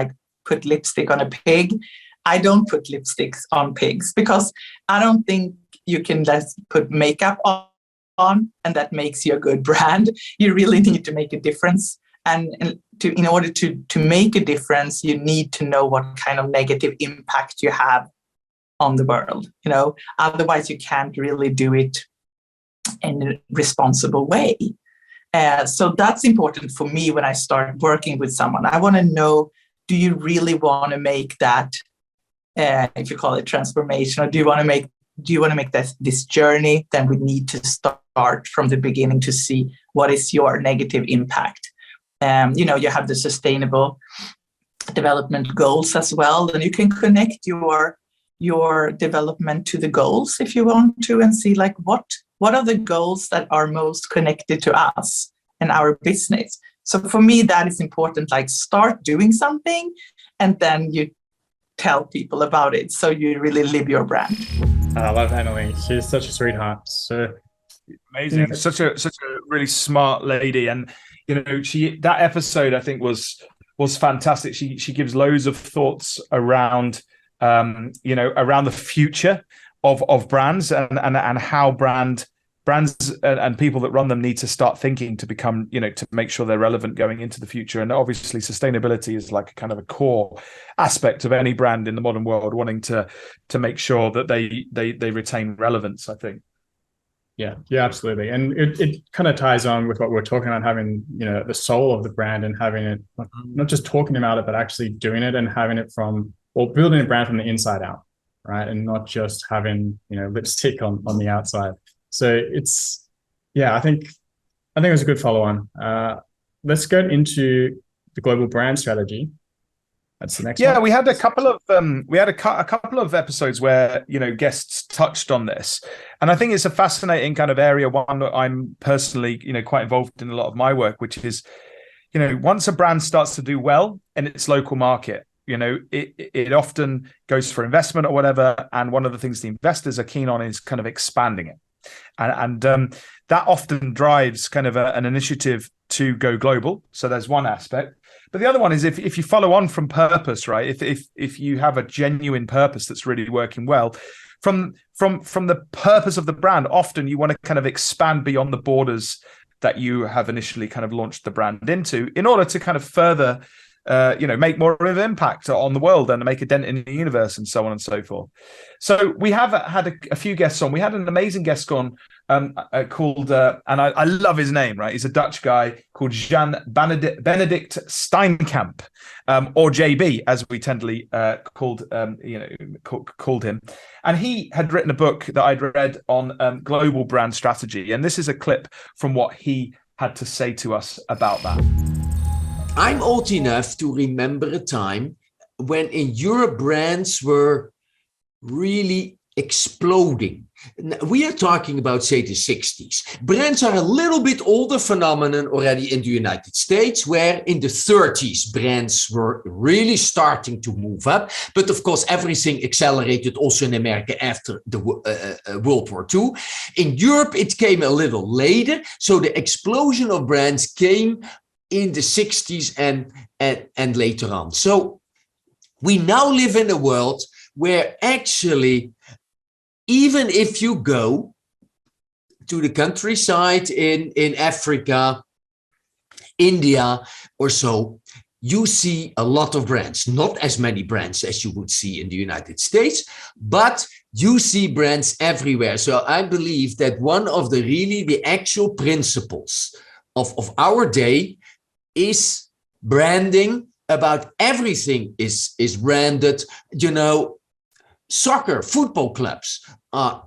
put lipstick on a pig. I don't put lipsticks on pigs, because I don't think you can just put makeup on and that makes you a good brand. You really need to make a difference. And in order to make a difference, you need to know what kind of negative impact you have on the world. Otherwise you can't really do it in a responsible way. So that's important for me when I start working with someone. I want to know, do you really want to make that, if you call it transformation, or do you want to make this journey? Then we need to start from the beginning to see what is your negative impact. You have the sustainable development goals as well, and you can connect your development to the goals if you want to, and see what are the goals that are most connected to us and our business. So for me, that is important. Start doing something, and then you tell people about it, so you really live your brand. I love Anneli. She's such a sweetheart. So amazing. Such a really smart lady, and that episode I think was fantastic. She gives loads of thoughts around around the future of brands and how brand brands and people that run them need to start thinking to become, to make sure they're relevant going into the future. And obviously sustainability is like a kind of a core aspect of any brand in the modern world, wanting to make sure that they retain relevance, I think. Yeah, absolutely. And it kind of ties on with what we're talking about, having, the soul of the brand and having it, not just talking about it, but actually doing it and having it building a brand from the inside out, right? And not just having, lipstick on the outside. So I think it was a good follow on. Let's go into the global brand strategy. That's the next one. Yeah, we had a couple of episodes where guests touched on this, and I think it's a fascinating kind of area. One that I'm personally quite involved in a lot of my work, which is once a brand starts to do well in its local market, it often goes for investment or whatever, and one of the things the investors are keen on is kind of expanding it, and that often drives kind of an initiative to go global. So there's one aspect. But the other one is if you follow on from purpose, right? If you have a genuine purpose that's really working well, from the purpose of the brand, often you want to kind of expand beyond the borders that you have initially kind of launched the brand into, in order to kind of further, make more of an impact on the world and make a dent in the universe, and so on and so forth. So we have had a few guests on. We had an amazing guest on called, and I love his name, right? He's a Dutch guy called Jan-Benedict Steenkamp, or JB, as we tenderly called him. And he had written a book that I'd read on global brand strategy. And this is a clip from what he had to say to us about that. I'm old enough to remember a time when in Europe brands were really exploding. We are talking about, say, the 60s. Brands are a little bit older phenomenon already in the United States, where in the 30s, brands were really starting to move up. But of course, everything accelerated also in America after the World War II. In Europe, it came a little later. So the explosion of brands came in the 60s and later on. So we now live in a world where actually, even if you go to the countryside in Africa, India or so, you see a lot of brands, not as many brands as you would see in the United States, but you see brands everywhere. So I believe that one of the actual principles of our day is branding. About everything is branded. Soccer, football clubs are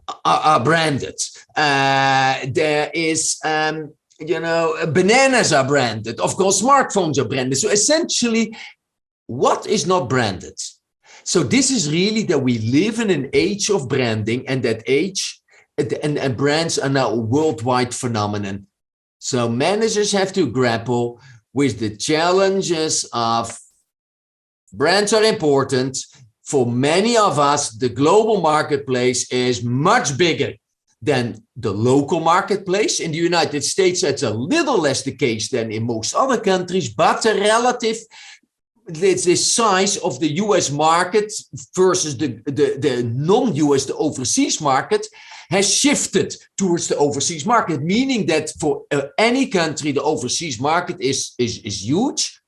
branded. There is, bananas are branded. Of course, smartphones are branded. So essentially, what is not branded? So this is really that we live in an age of branding, and that age and brands are now a worldwide phenomenon. So managers have to grapple with the challenges of brands are important. For many of us, the global marketplace is much bigger than the local marketplace. In the United States, that's a little less the case than in most other countries, but the size of the US market versus the non-US, the overseas market, has shifted towards the overseas market, meaning that for any country, the overseas market is huge.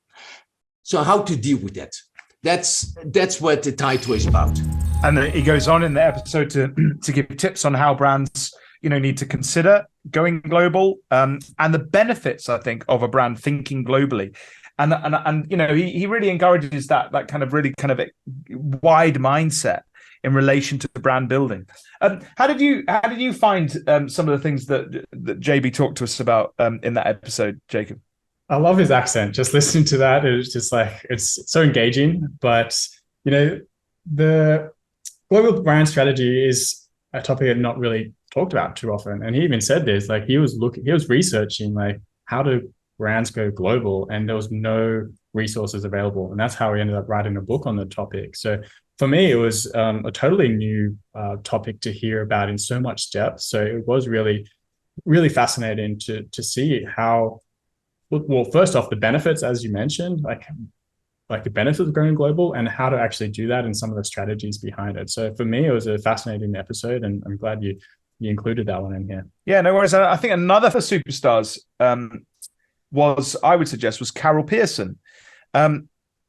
So how to deal with that? That's what the title is about. And then he goes on in the episode to give tips on how brands, need to consider going global, and the benefits, I think, of a brand thinking globally. And he really encourages that kind of really kind of wide mindset in relation to brand building. How did you find some of the things that JB talked to us about in that episode, Jacob? I love his accent. Just listening to that, it was just like, it's so engaging. But the global brand strategy is a topic that's not really talked about too often. And he even said this, like he was researching like how do brands go global, and there was no resources available. And that's how he ended up writing a book on the topic. So for me, it was a totally new topic to hear about in so much depth. So it was really, really fascinating to see how, well, first off, the benefits, as you mentioned, like the benefits of going global and how to actually do that and some of the strategies behind it. So for me, it was a fascinating episode, and I'm glad you you included that one in here. Yeah, no worries. I think another for superstars was Carol Pearson.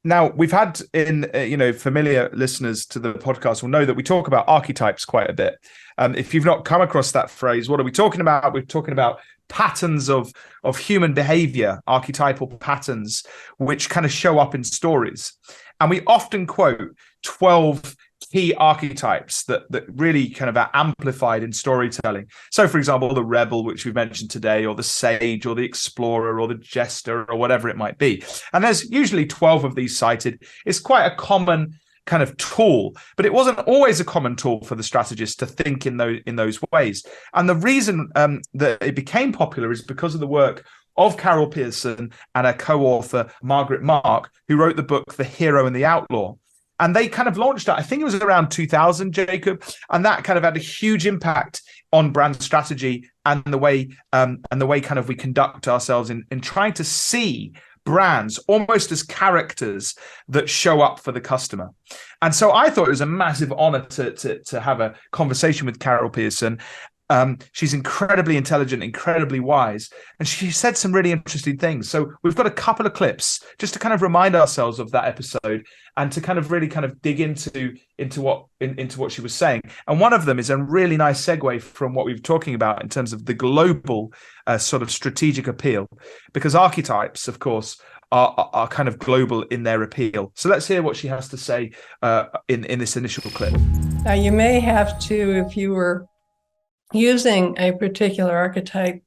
Now, we've had familiar listeners to the podcast will know that we talk about archetypes quite a bit. If you've not come across that phrase, what are we talking about? We're talking about patterns of human behavior, archetypal patterns, which kind of show up in stories. And we often quote 12 key archetypes that really kind of are amplified in storytelling. So, for example, the rebel, which we've mentioned today, or the sage, or the explorer, or the jester, or whatever it might be. And there's usually 12 of these cited. It's quite a common kind of tool, but it wasn't always a common tool for the strategist to think in those ways. And the reason that it became popular is because of the work of Carol Pearson and her co-author, Margaret Mark, who wrote the book The Hero and the Outlaw. And they kind of launched that, I think it was around 2000, Jacob, and that kind of had a huge impact on brand strategy and the way kind of we conduct ourselves in trying to see brands almost as characters that show up for the customer. And so I thought it was a massive honor to have a conversation with Carol Pearson. She's incredibly intelligent, incredibly wise, and she said some really interesting things. So we've got a couple of clips just to kind of remind ourselves of that episode and to kind of really kind of dig into what she was saying. And one of them is a really nice segue from what we were talking about in terms of the global sort of strategic appeal, because archetypes, of course, are kind of global in their appeal. So let's hear what she has to say in this initial clip. Now, you may have to, if you were using a particular archetype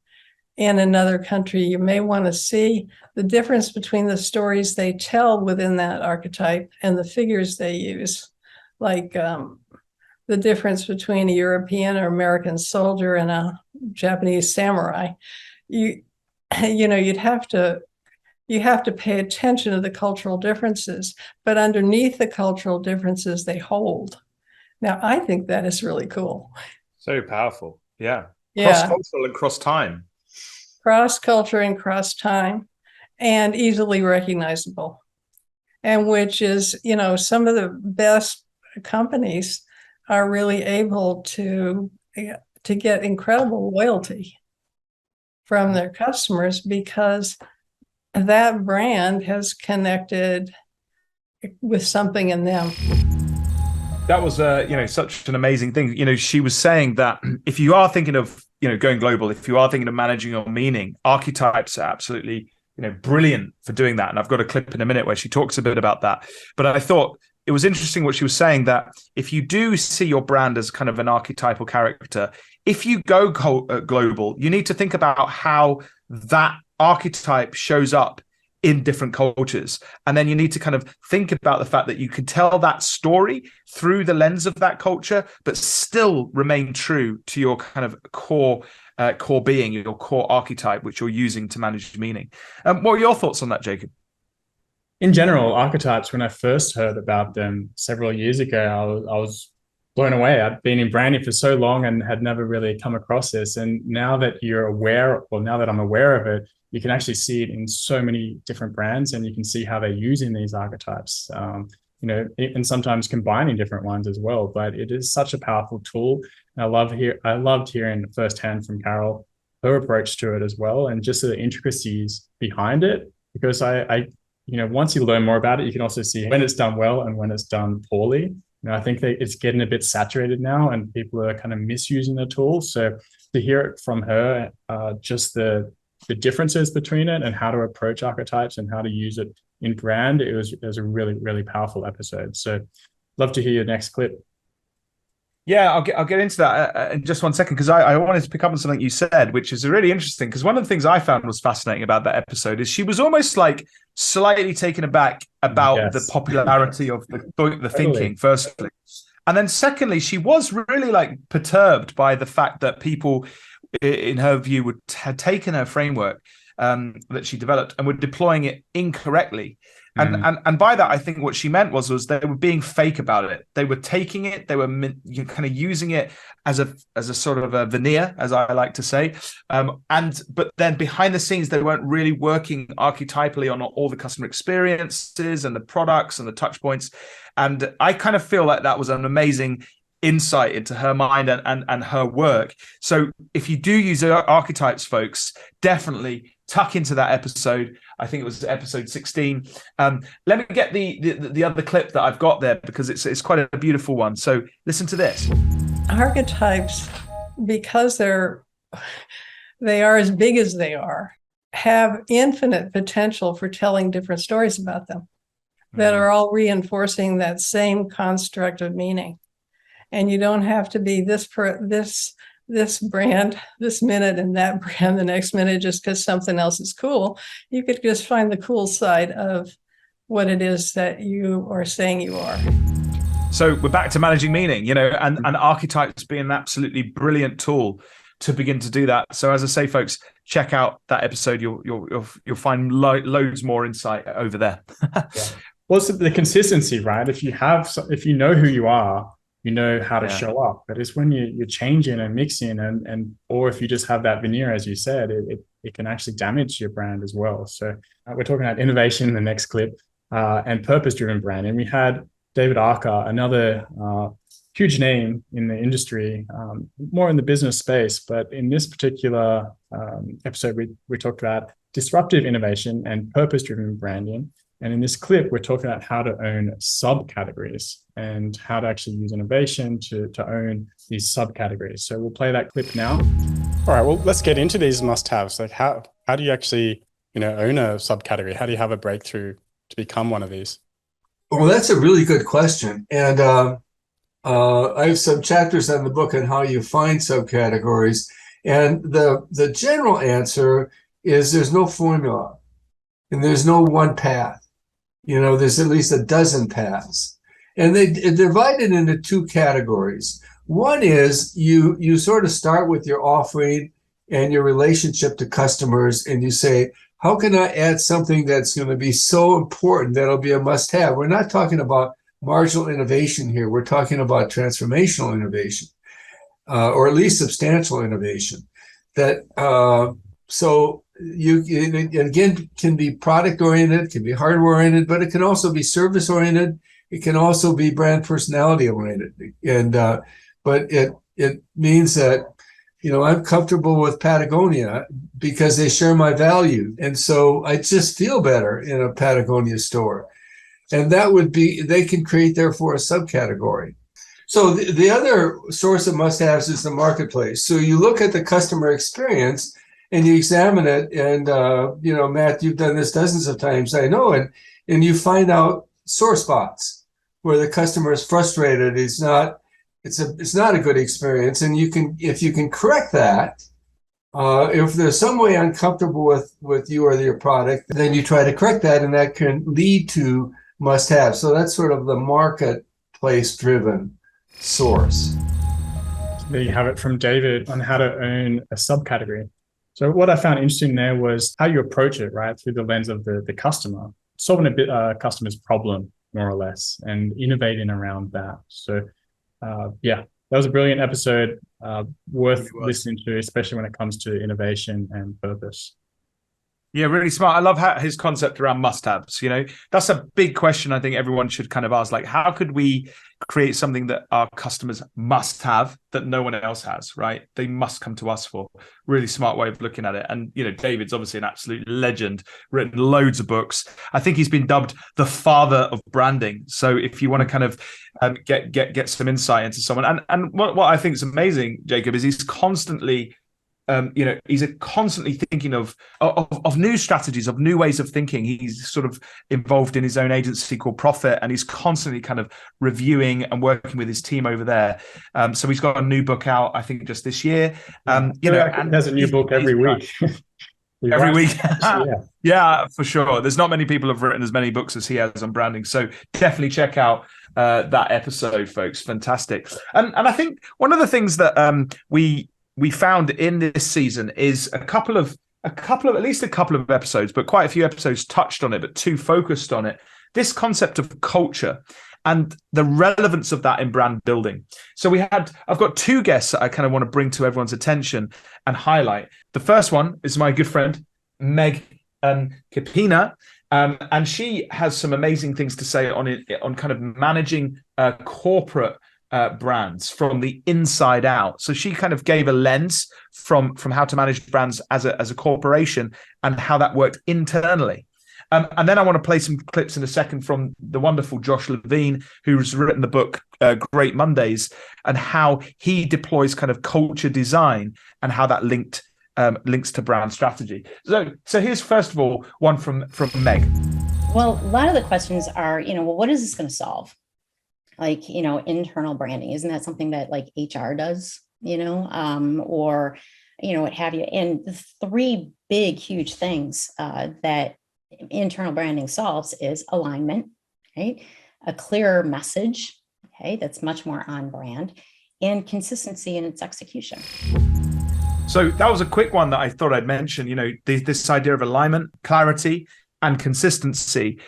in another country, you may want to see the difference between the stories they tell within that archetype and the figures they use, like the difference between a European or American soldier and a Japanese samurai. You have to pay attention to the cultural differences, but underneath the cultural differences they hold. Now, I think that is really cool. So powerful. Yeah. Yeah. Cross-cultural and cross-time. Cross-culture and cross-time, and easily recognizable. And which is, some of the best companies are really able to get incredible loyalty from their customers because that brand has connected with something in them. That was, such an amazing thing. She was saying that if you are thinking of, going global, if you are thinking of managing your meaning, archetypes are absolutely, brilliant for doing that. And I've got a clip in a minute where she talks a bit about that. But I thought it was interesting what she was saying, that if you do see your brand as kind of an archetypal character, if you go global, you need to think about how that archetype shows up in different cultures. And then you need to kind of think about the fact that you can tell that story through the lens of that culture, but still remain true to your kind of core being, your core archetype, which you're using to manage meaning. What are your thoughts on that, Jacob? In general, archetypes, when I first heard about them several years ago, I was blown away. I'd been in branding for so long and had never really come across this. And now that now that I'm aware of it, you can actually see it in so many different brands, and you can see how they're using these archetypes, and sometimes combining different ones as well. But it is such a powerful tool. And I loved hearing firsthand from Carol her approach to it as well, and just the intricacies behind it. Because I once you learn more about it, you can also see when it's done well and when it's done poorly. I think that it's getting a bit saturated now, and people are kind of misusing the tool. So to hear it from her, just the differences between it and how to approach archetypes and how to use it in brand, it was a really, really powerful episode. So love to hear your next clip. Yeah, I'll get into that in just one second, because I wanted to pick up on something you said, which is really interesting, because one of the things I found was fascinating about that episode is she was almost like slightly taken aback about the popularity of the thinking, firstly. And then secondly, she was really like perturbed by the fact that people, in her view, had taken her framework that she developed and were deploying it incorrectly. And by that, I think what she meant was they were being fake about it. They were taking it, they were kind of using it as a sort of a veneer, as I like to say. But then behind the scenes, they weren't really working archetypally on all the customer experiences and the products and the touch points. And I kind of feel like that was an amazing insight into her mind and her work. So if you do use archetypes, folks, definitely tuck into that episode. I think it was episode 16. Let me get the other clip that I've got there, because it's quite a beautiful one. So listen to this. Archetypes, because they are as big as they are, have infinite potential for telling different stories about them that are all reinforcing that same construct of meaning. And you don't have to be this brand this minute and that brand the next minute just because something else is cool. You could just find the cool side of what it is that you are saying you are. So we're back to managing meaning, and archetypes being an absolutely brilliant tool to begin to do that. So as I say, folks, check out that episode. You'll find loads more insight over there. Yeah. Well, it's the consistency, right? If you know who you are, you know how to show up. But it's when you're changing and mixing, and or if you just have that veneer, as you said, it can actually damage your brand as well. So we're talking about innovation in the next clip, and purpose-driven branding. We had David Aaker, another huge name in the industry, more in the business space. But in this particular episode, we talked about disruptive innovation and purpose-driven branding. And in this clip, we're talking about how to own subcategories and how to actually use innovation to own these subcategories. So we'll play that clip now. All right, well, let's get into these must-haves. Like how do you actually, own a subcategory? How do you have a breakthrough to become one of these? Well, that's a really good question. And I have some chapters on the book on how you find subcategories. And the general answer is there's no formula and there's no one path. There's at least a dozen paths. And they divide it into two categories. One is you sort of start with your offering and your relationship to customers, and you say, how can I add something that's going to be so important that'll be a must-have? We're not talking about marginal innovation here. We're talking about transformational innovation, or at least substantial innovation. So you again can be product oriented, can be hardware oriented, but it can also be service oriented. It can also be brand personality oriented, and but it means that I'm comfortable with Patagonia because they share my value, and so I just feel better in a Patagonia store, and that would be they can create therefore a subcategory. So the other source of must-haves is the marketplace. So you look at the customer experience and you examine it, and Matt, you've done this dozens of times, I know, and you find out sore spots where the customer is frustrated. It's not a good experience, and if you can correct that, if there's some way uncomfortable with you or your product, then you try to correct that, and that can lead to must-have. So that's sort of the marketplace-driven source. There you have it from David on how to own a subcategory. So what I found interesting there was how you approach it, right, through the lens of the customer, solving a customer's problem, more or less, and innovating around that. So, that was a brilliant episode, worth listening to, especially when it comes to innovation and purpose. Yeah, really smart. I love his concept around must-haves. That's a big question I think everyone should kind of ask. Like, how could we create something that our customers must have that no one else has, right? They must come to us for. Really smart way of looking at it. And, David's obviously an absolute legend, written loads of books. I think he's been dubbed the father of branding. So if you want to kind of get some insight into someone, and what I think is amazing, Jacob, is he's constantly he's constantly thinking of new strategies, of new ways of thinking. He's sort of involved in his own agency called Profit, and he's constantly kind of reviewing and working with his team over there. So he's got a new book out, I think, just this year. And there's a new book every week. Every week. Yeah, for sure. There's not many people who have written as many books as he has on branding. So definitely check out that episode, folks. Fantastic. And I think one of the things that we found in this season is at least a couple of episodes, but quite a few episodes touched on it, but two focused on it. This concept of culture and the relevance of that in brand building. So I've got two guests that I kind of want to bring to everyone's attention and highlight. The first one is my good friend, Meg Kypena. And she has some amazing things to say on kind of managing corporate brands from the inside out. So she kind of gave a lens from how to manage brands as a corporation and how that worked internally. And then I want to play some clips in a second from the wonderful Josh Levine, who's written the book Great Mondays, and how he deploys kind of culture design and how that links to brand strategy. So here's first of all one from Meg. Well, a lot of the questions are, well, what is this going to solve? Like, internal branding, isn't that something that like HR does, or, what have you? And the three big, huge things that internal branding solves is alignment, right? A clearer message, okay, that's much more on brand, and consistency in its execution. So that was a quick one that I thought I'd mention, this idea of alignment, clarity, and consistency,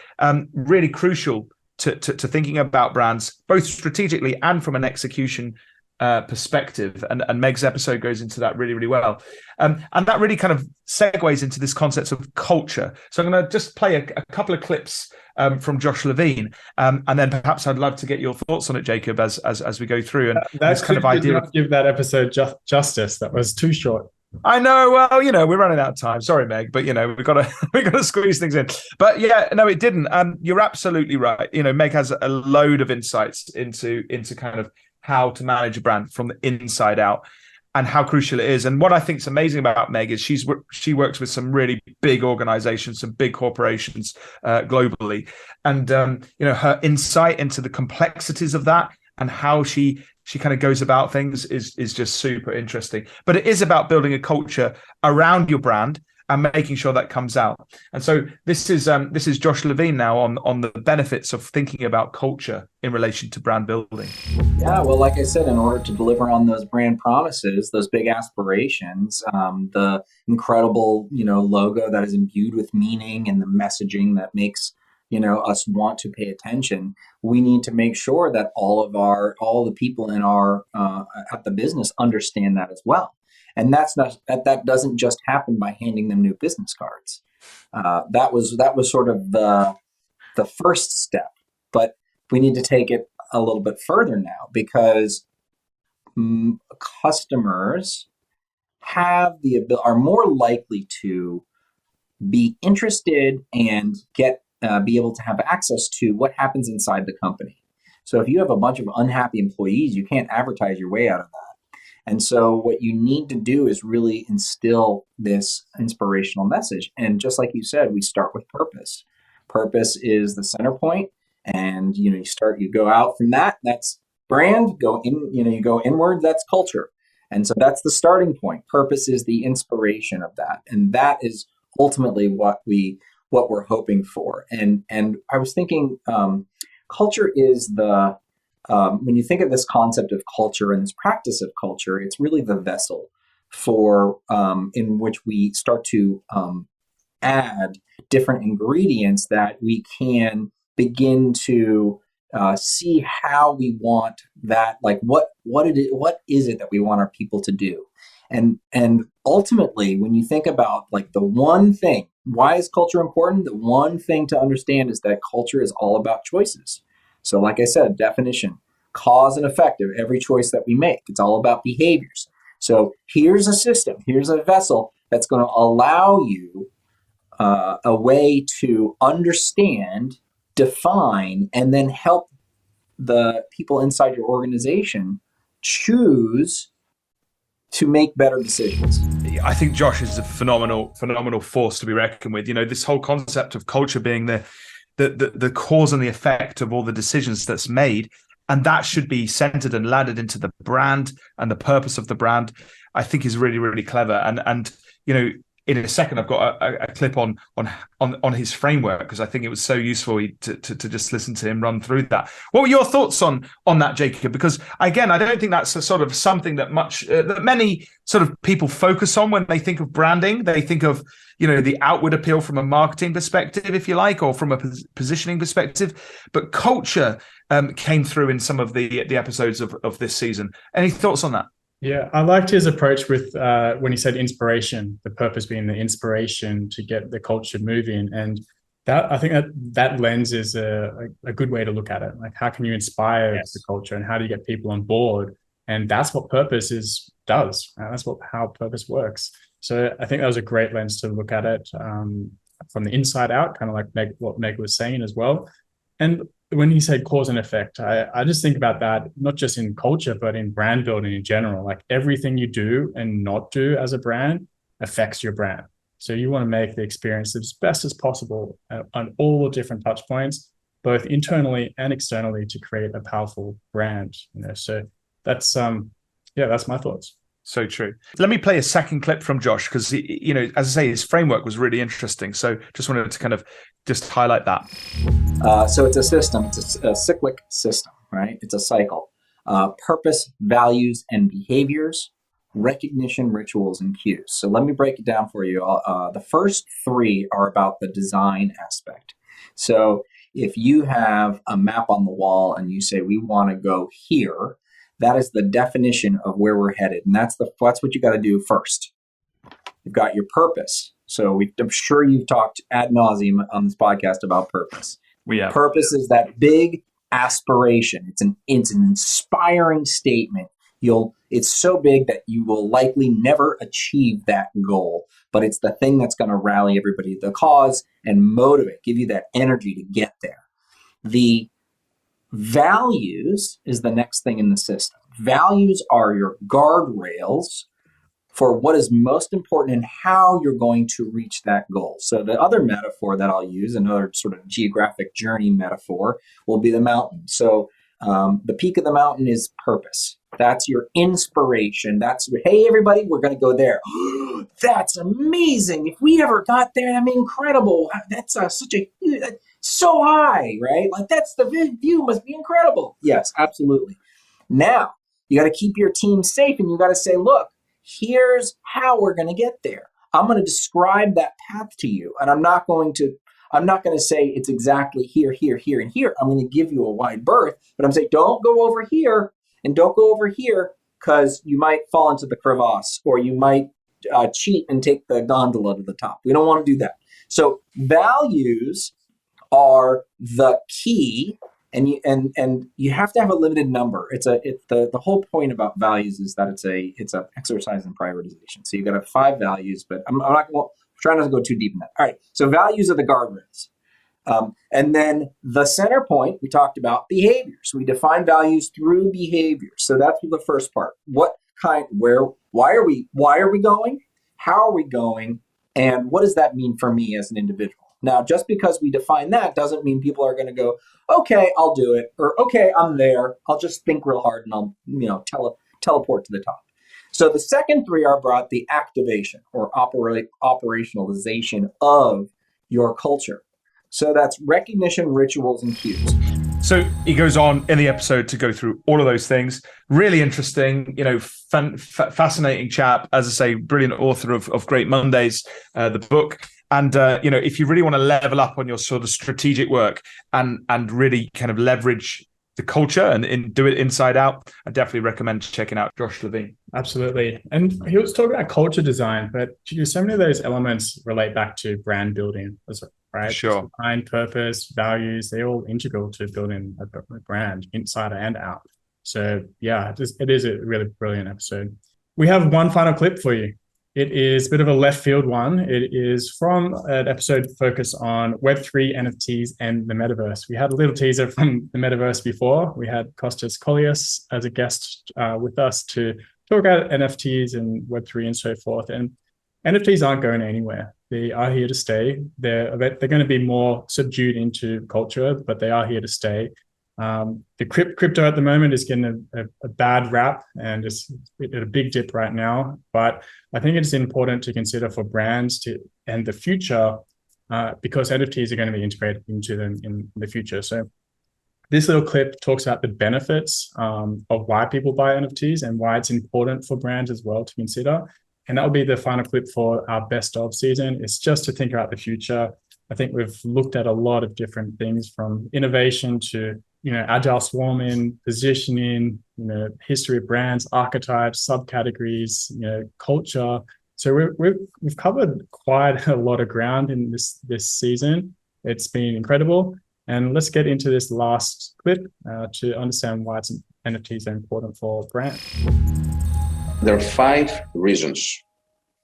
really crucial to thinking about brands, both strategically and from an execution perspective. And Meg's episode goes into that really, really well. And that really kind of segues into this concept of culture. So I'm going to just play a couple of clips from Josh Levine. And then perhaps I'd love to get your thoughts on it, Jacob, as we go through. And that kind of idea did not give that episode justice. That was too short. I know. Well, we're running out of time. Sorry, Meg, but we've got to squeeze things in. But yeah, no, it didn't. You're absolutely right. Meg has a load of insights into kind of how to manage a brand from the inside out and how crucial it is. And what I think is amazing about Meg is she works with some really big organizations, some big corporations globally, and her insight into the complexities of that and how she kind of goes about things is just super interesting. But it is about building a culture around your brand and making sure that comes out. And so this is Josh Levine now on the benefits of thinking about culture in relation to brand building. Yeah, well, like I said, in order to deliver on those brand promises, those big aspirations, the incredible logo that is imbued with meaning and the messaging that makes us want to pay attention, we need to make sure that all the people in our at the business understand that as well. And that doesn't just happen by handing them new business cards. That was sort of the first step, but we need to take it a little bit further now, because customers are more likely to be interested and be able to have access to what happens inside the company. So if you have a bunch of unhappy employees, you can't advertise your way out of that. And so what you need to do is really instill this inspirational message. And just like you said, we start with purpose. Purpose is the center point. And, you go out from that, that's brand, you go inward, that's culture. And so that's the starting point. Purpose is the inspiration of that. And that is ultimately what we're hoping for. And I was thinking, culture is when you think of this concept of culture and this practice of culture, it's really the vessel for in which we start to add different ingredients that we can begin to see how we want that, like what is it that we want our people to do. And ultimately, when you think about like the one thing, why is culture important? The one thing to understand is that culture is all about choices. So like I said, definition, cause and effect of every choice that we make. It's all about behaviors. So here's a system, here's a vessel that's going to allow you a way to understand, define, and then help the people inside your organization choose to make better decisions. I think Josh is a phenomenal force to be reckoned with. This whole concept of culture being the cause and the effect of all the decisions that's made, and that should be centered and laddered into the brand and the purpose of the brand, I think is really, really clever. And in a second, I've got a clip on his framework, because I think it was so useful to just listen to him run through that. What were your thoughts on that, Jacob? Because again, I don't think that's a sort of something that many sort of people focus on when they think of branding. They think of the outward appeal from a marketing perspective, if you like, or from a positioning perspective. But culture came through in some of the episodes of this season. Any thoughts on that? Yeah, I liked his approach with when he said inspiration, the purpose being the inspiration to get the culture moving. And I think that lens is a good way to look at it. Like, how can you inspire the culture, and how do you get people on board? And that's what purpose does. That's how purpose works. So I think that was a great lens to look at it from the inside out, kind of like what Meg was saying as well. And when you say cause and effect, I just think about that, not just in culture, but in brand building in general. Like, everything you do and not do as a brand affects your brand. So you want to make the experience as best as possible on all the different touch points, both internally and externally, to create a powerful brand. So that's that's my thoughts. So true. Let me play a second clip from Josh, because, as I say, his framework was really interesting. So just wanted to kind of just highlight that. So it's a system. It's a cyclic system, right? It's a cycle. Purpose, values, and behaviors, recognition, rituals, and cues. So let me break it down for you. The first three are about the design aspect. So if you have a map on the wall and you say, we want to go here, that is the definition of where we're headed. And that's what you got to do first. You've got your purpose. So I'm sure you've talked ad nauseum on this podcast about purpose. Purpose is that big aspiration. It's an inspiring statement. It's so big that you will likely never achieve that goal, but it's the thing that's going to rally everybody to the cause and motivate, give you that energy to get there. The values is the next thing in the system. Values are your guardrails for what is most important and how you're going to reach that goal. So the other metaphor that I'll use, another sort of geographic journey metaphor, will be the mountain. So the peak of the mountain is purpose. That's your inspiration. That's, hey, everybody, we're going to go there. That's amazing. If we ever got there, that'd be incredible. That's so high, right? Like, that's the view must be incredible. Yes, absolutely. Now, you got to keep your team safe, and you got to say, look, here's how we're going to get there. I'm going to describe that path to you, and I'm not going to say it's exactly here, here, here, and here. I'm going to give you a wide berth, but I'm saying don't go over here and don't go over here, because you might fall into the crevasse, or you might cheat and take the gondola to the top. We don't want to do that. So values are the key, and you have to have a limited number. The whole point about values is that it's an exercise in prioritization. So you got to have 5 values, but I'm trying not to go too deep in that. All right. So values are the guardrails. And then the center point, we talked about behaviors. We define values through behaviors. So that's the first part. Why are we going? How are we going? And what does that mean for me as an individual? Now, just because we define that doesn't mean people are going to go, okay, I'll do it. Or, okay, I'm there. I'll just think real hard and I'll, teleport to the top. So the second 3 are about the activation or operationalization of your culture. So that's recognition, rituals, and cues. So he goes on in the episode to go through all of those things. Really interesting, fascinating chap. As I say, brilliant author of Great Mondays, the book. And, if you really want to level up on your sort of strategic work and really kind of leverage the culture and do it inside out, I definitely recommend checking out Josh Levine. Absolutely. And he was talking about culture design, but so many of those elements relate back to brand building, right? Sure. Design, purpose, values, they're all integral to building a brand inside and out. So yeah, it is a really brilliant episode. We have one final clip for you. It is a bit of a left field one. It is from an episode focused on Web3, NFTs, and the Metaverse. We had a little teaser from the Metaverse before. We had Kolias as a guest with us to talk about NFTs and Web3 and so forth. And NFTs aren't going anywhere. They are here to stay. They're going to be more subdued into culture, but they are here to stay. The crypto at the moment is getting a bad rap, and it's at a big dip right now. But I think it's important to consider for brands and the future, because NFTs are going to be integrated into them in the future. So this little clip talks about the benefits of why people buy NFTs and why it's important for brands as well to consider. And that'll be the final clip for our best of season. It's just to think about the future. I think we've looked at a lot of different things, from innovation to agile swarming, positioning, history of brands, archetypes, subcategories, culture. So we've covered quite a lot of ground in this season. It's been incredible. And let's get into this last clip to understand why NFTs are important for brands. There are 5 reasons,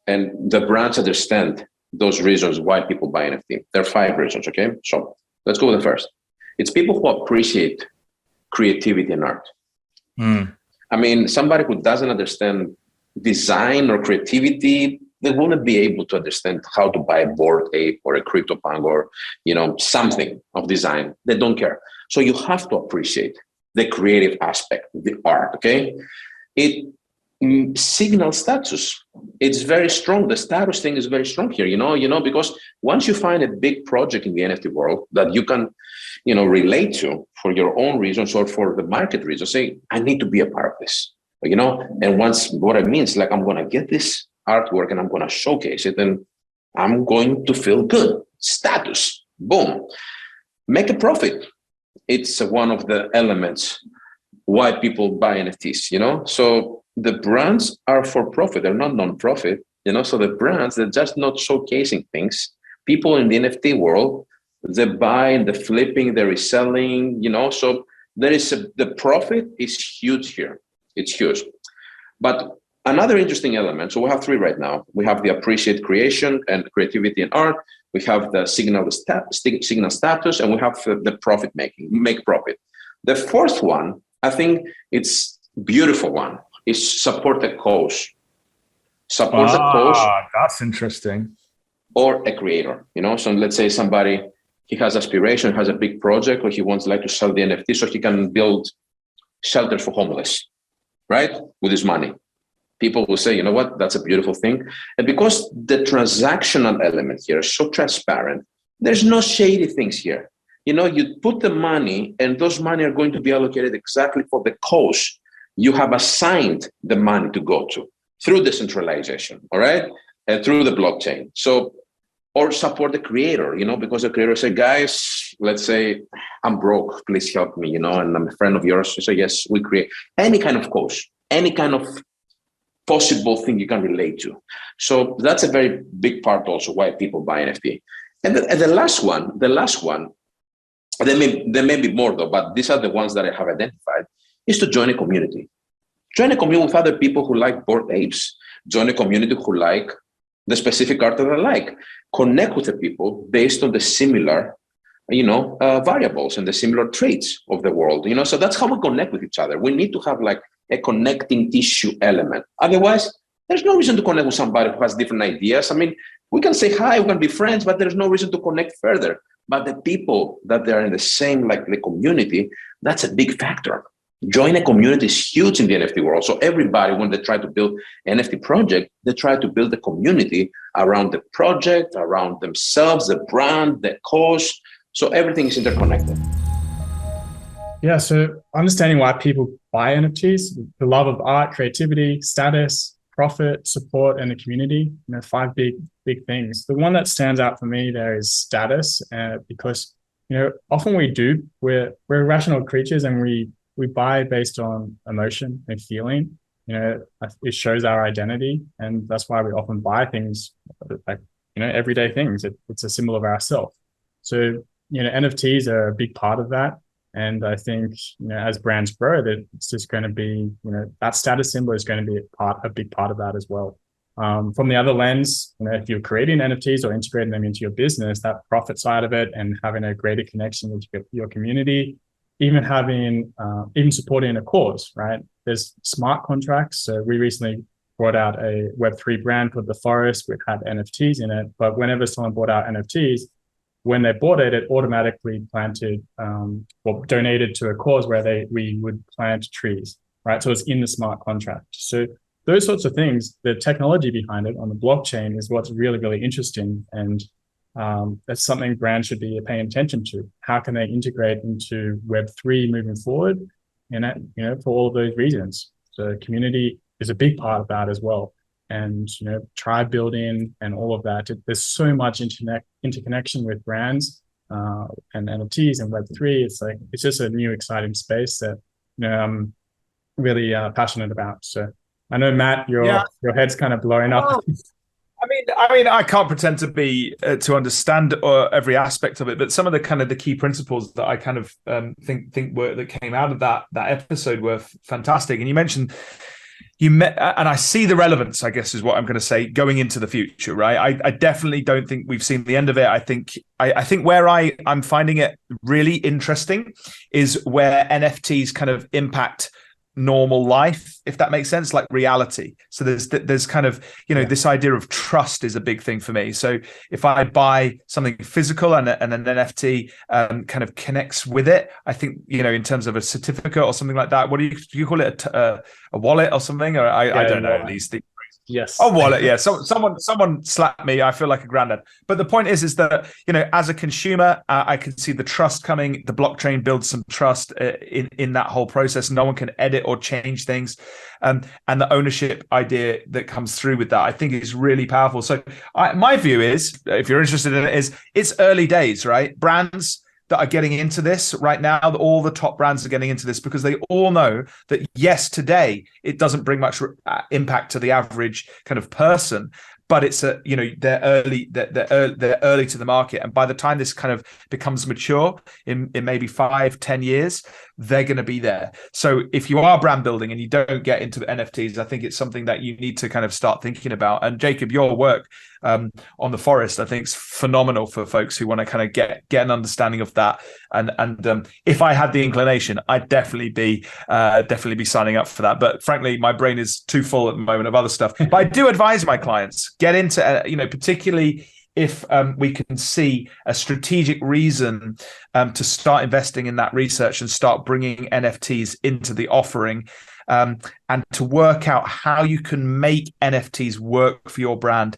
and the brands understand those reasons why people buy NFT. There are 5 reasons, okay? So let's go with the first. It's people who appreciate creativity and art. I mean, somebody who doesn't understand design or creativity, they wouldn't be able to understand how to buy a Bored Ape or a CryptoPunk or, something of design. They don't care. So you have to appreciate the creative aspect, the art, okay? It signals status. It's very strong. The status thing is very strong here, because once you find a big project in the NFT world that you can, relate to for your own reasons or for the market reasons, say, I need to be a part of this, and once what it means, like, I'm going to get this artwork and I'm going to showcase it and I'm going to feel good. Status, boom. Make a profit. It's one of the elements why people buy NFTs, So the brands are for profit. They're not non-profit, So the brands, they're just not showcasing things. People in the NFT world, they buy, the flipping, the reselling, So there is the profit is huge here. It's huge. But another interesting element, so we have 3 right now. We have the appreciate creation and creativity and art. We have the signal status, and we have the profit making, make profit. The 4th one, I think it's beautiful one, is support the cause. Support the cause. That's interesting. Or a creator, So let's say somebody, he has aspiration, has a big project, or he wants to sell the NFT so he can build shelters for homeless, right? With his money. People will say, you know what, that's a beautiful thing. And because the transactional element here is so transparent, there's no shady things here. You put the money and those money are going to be allocated exactly for the cause you have assigned the money to go to through decentralization, all right? And through the blockchain. So, or support the creator, because the creator say, guys, let's say I'm broke, please help me, and I'm a friend of yours. So yes, we create any kind of cause, any kind of possible thing you can relate to. So that's a very big part also why people buy NFT. And the last one, there may be more though, but these are the ones that I have identified, is to join a community. Join a community with other people who like Bored Apes. Join a community who like the specific art that I like. Connect with the people based on the similar, variables and the similar traits of the world. So that's how we connect with each other. We need to have a connecting tissue element. Otherwise, there's no reason to connect with somebody who has different ideas. I mean, we can say hi, we can be friends, but there's no reason to connect further. But the people that they're in the same the community, that's a big factor. Join a community is huge in the NFT world. So everybody, when they try to build an NFT project, they try to build a community around the project, around themselves, the brand, the cause. So everything is interconnected. Yeah, so understanding why people buy NFTs, the love of art, creativity, status, profit, support, and the community, 5 big things. The one that stands out for me there is status, because, often we're rational creatures and we buy based on emotion and feeling. It shows our identity, and that's why we often buy things everyday things. It's a symbol of ourselves. So, NFTs are a big part of that. And I think, as brands grow, that it's just going to be, that status symbol is going to be a big part of that as well. From the other lens, if you're creating NFTs or integrating them into your business, that profit side of it and having a greater connection with your community, even supporting a cause, right? There's smart contracts. So we recently brought out a Web3 brand called The Forest, which had NFTs in it. But whenever someone bought out NFTs, when they bought it, it automatically donated to a cause where we would plant trees, right? So it's in the smart contract. So those sorts of things, the technology behind it on the blockchain is what's really, really interesting. And that's something brands should be paying attention to. How can they integrate into Web3 moving forward? For all of those reasons. So community is a big part of that as well. And, tribe building and all of that. There's so much interconnection with brands and NFTs and Web3. It's just a new exciting space that, I'm really passionate about. So I know, Matt, your head's kind of blowing up. I can't pretend to be to understand every aspect of it, but some of the kind of the key principles that I kind of think were that came out of that episode were fantastic. And you mentioned and I see the relevance, I guess, is what I'm going to say, going into the future, right? I definitely don't think we've seen the end of it. I think where I'm finding it really interesting is where NFTs kind of impact normal life, if that makes sense, like reality. So there's kind of, this idea of trust is a big thing for me. So if I buy something physical and an NFT kind of connects with it, I think, in terms of a certificate or something like that, do you call it, a wallet or something? Or I don't know these things. Yes. Oh, wallet. Yeah. Someone slapped me. I feel like a granddad. But the point is that, as a consumer, I can see the trust coming. The blockchain builds some trust in that whole process. No one can edit or change things. And the ownership idea that comes through with that, I think is really powerful. So my view is, if you're interested in it, is it's early days, right? Brands that are getting into this right now, all the top brands are getting into this because they all know that, yes, today it doesn't bring much impact to the average kind of person, but it's they're early to the market, and by the time this kind of becomes mature in maybe 5-10 years, they're going to be there. So if you are brand building and you don't get into the NFTs, I think it's something that you need to kind of start thinking about. And Jacob, your work on the forest, I think, is phenomenal for folks who want to kind of get an understanding of that. And if I had the inclination, I'd definitely be signing up for that. But frankly, my brain is too full at the moment of other stuff. But I do advise my clients, get into particularly if we can see a strategic reason to start investing in that research and start bringing NFTs into the offering, and to work out how you can make NFTs work for your brand.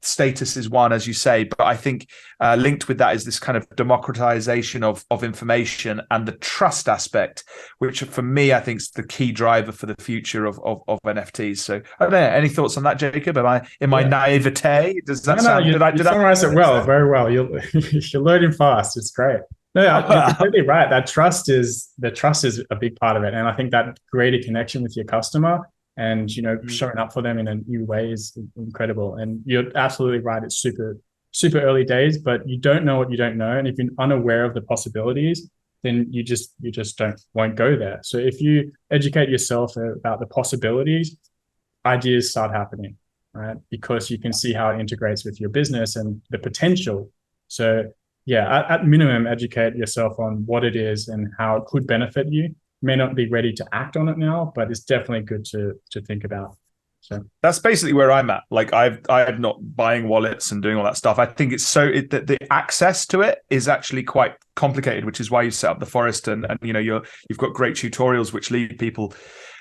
Status is one, as you say, but I think linked with that is this kind of democratization of information and the trust aspect, which for me, I think is the key driver for the future of NFTs. So I don't know, any thoughts on that, Jacob? Am I in my naivete? Does that sound? You summarize it well, very well. You're learning fast. It's great. No, you're completely right. That trust is a big part of it, and I think that greater connection with your customer and showing up for them in a new way is incredible. And you're absolutely right. It's super early days, but you don't know what you don't know, and if you're unaware of the possibilities, then you just won't go there. So if you educate yourself about the possibilities, ideas start happening, right? Because you can see how it integrates with your business and the potential. So yeah, at minimum, educate yourself on what it is and how it could benefit you. You may not be ready to act on it now, but it's definitely good to think about. So that's basically where I'm at. Like I'm not buying wallets and doing all that stuff. I think it's the access to it is actually quite complicated, which is why you set up the forest and you've got great tutorials which lead people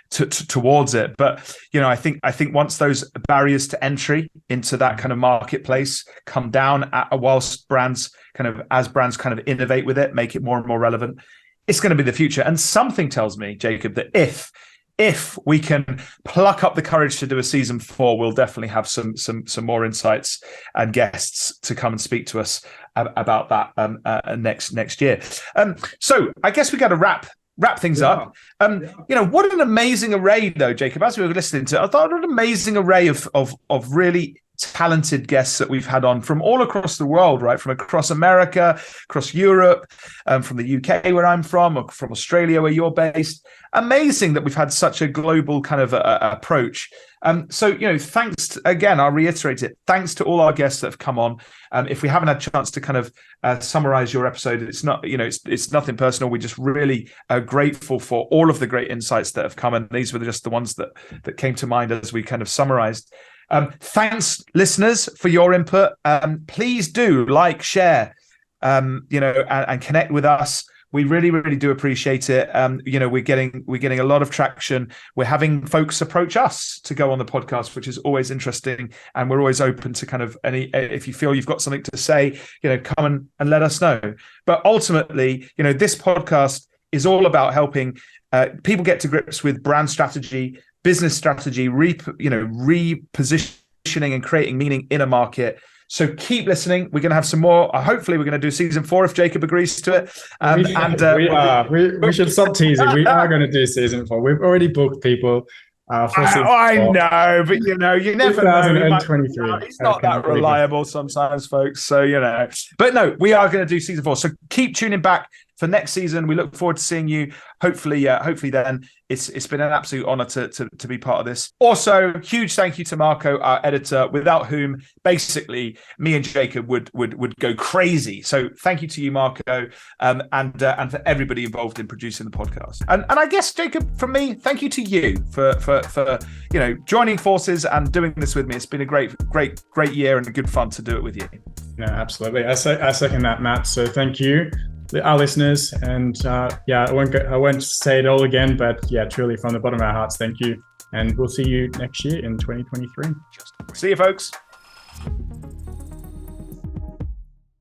towards it. But I think once those barriers to entry into that kind of marketplace come down, whilst brands kind of innovate with it, make it more and more relevant, it's going to be the future. And something tells me, Jacob, that if we can pluck up the courage to do a season 4, we'll definitely have some more insights and guests to come and speak to us about that next year. So I guess we got to wrap things up. What an amazing array, though, Jacob. As we were listening to, I thought what an amazing array of really talented guests that we've had on from all across the world, right? From across America, across Europe, from the UK where I'm from, or from Australia where you're based. Amazing that we've had such a global kind of approach. So thanks again. I'll reiterate it. Thanks to all our guests that have come on. If we haven't had a chance to kind of summarize your episode, it's not it's nothing personal. We're just really grateful for all of the great insights that have come, and these were just the ones that came to mind as we kind of summarized. Thanks, listeners, for your input. Please do like, share, and connect with us. We really, really do appreciate it. We're getting a lot of traction. We're having folks approach us to go on the podcast, which is always interesting. And we're always open to kind of if you feel you've got something to say, come and let us know. But ultimately, this podcast is all about helping people get to grips with brand strategy, business strategy, repositioning and creating meaning in a market. So keep listening. We're going to have some more. Hopefully, we're going to do season 4 if Jacob agrees to it. We should stop teasing. We are going to do season 4. We've already booked people. I know, but you never know. 2023. He's not that reliable sometimes, folks. So, but no, we are going to do season 4. So keep tuning back for next season. We look forward to seeing you. Hopefully then. It's been an absolute honor to be part of this. Also, huge thank you to Marco, our editor, without whom basically me and Jacob would go crazy. So thank you to you, Marco, and for everybody involved in producing the podcast. And I guess, Jacob, from me, thank you to you for joining forces and doing this with me. It's been a great year and good fun to do it with you. No, absolutely. I second that, Matt. So thank you, our listeners, and I won't say it all again, but truly from the bottom of our hearts, thank you, and we'll see you next year in 2023. See you, folks.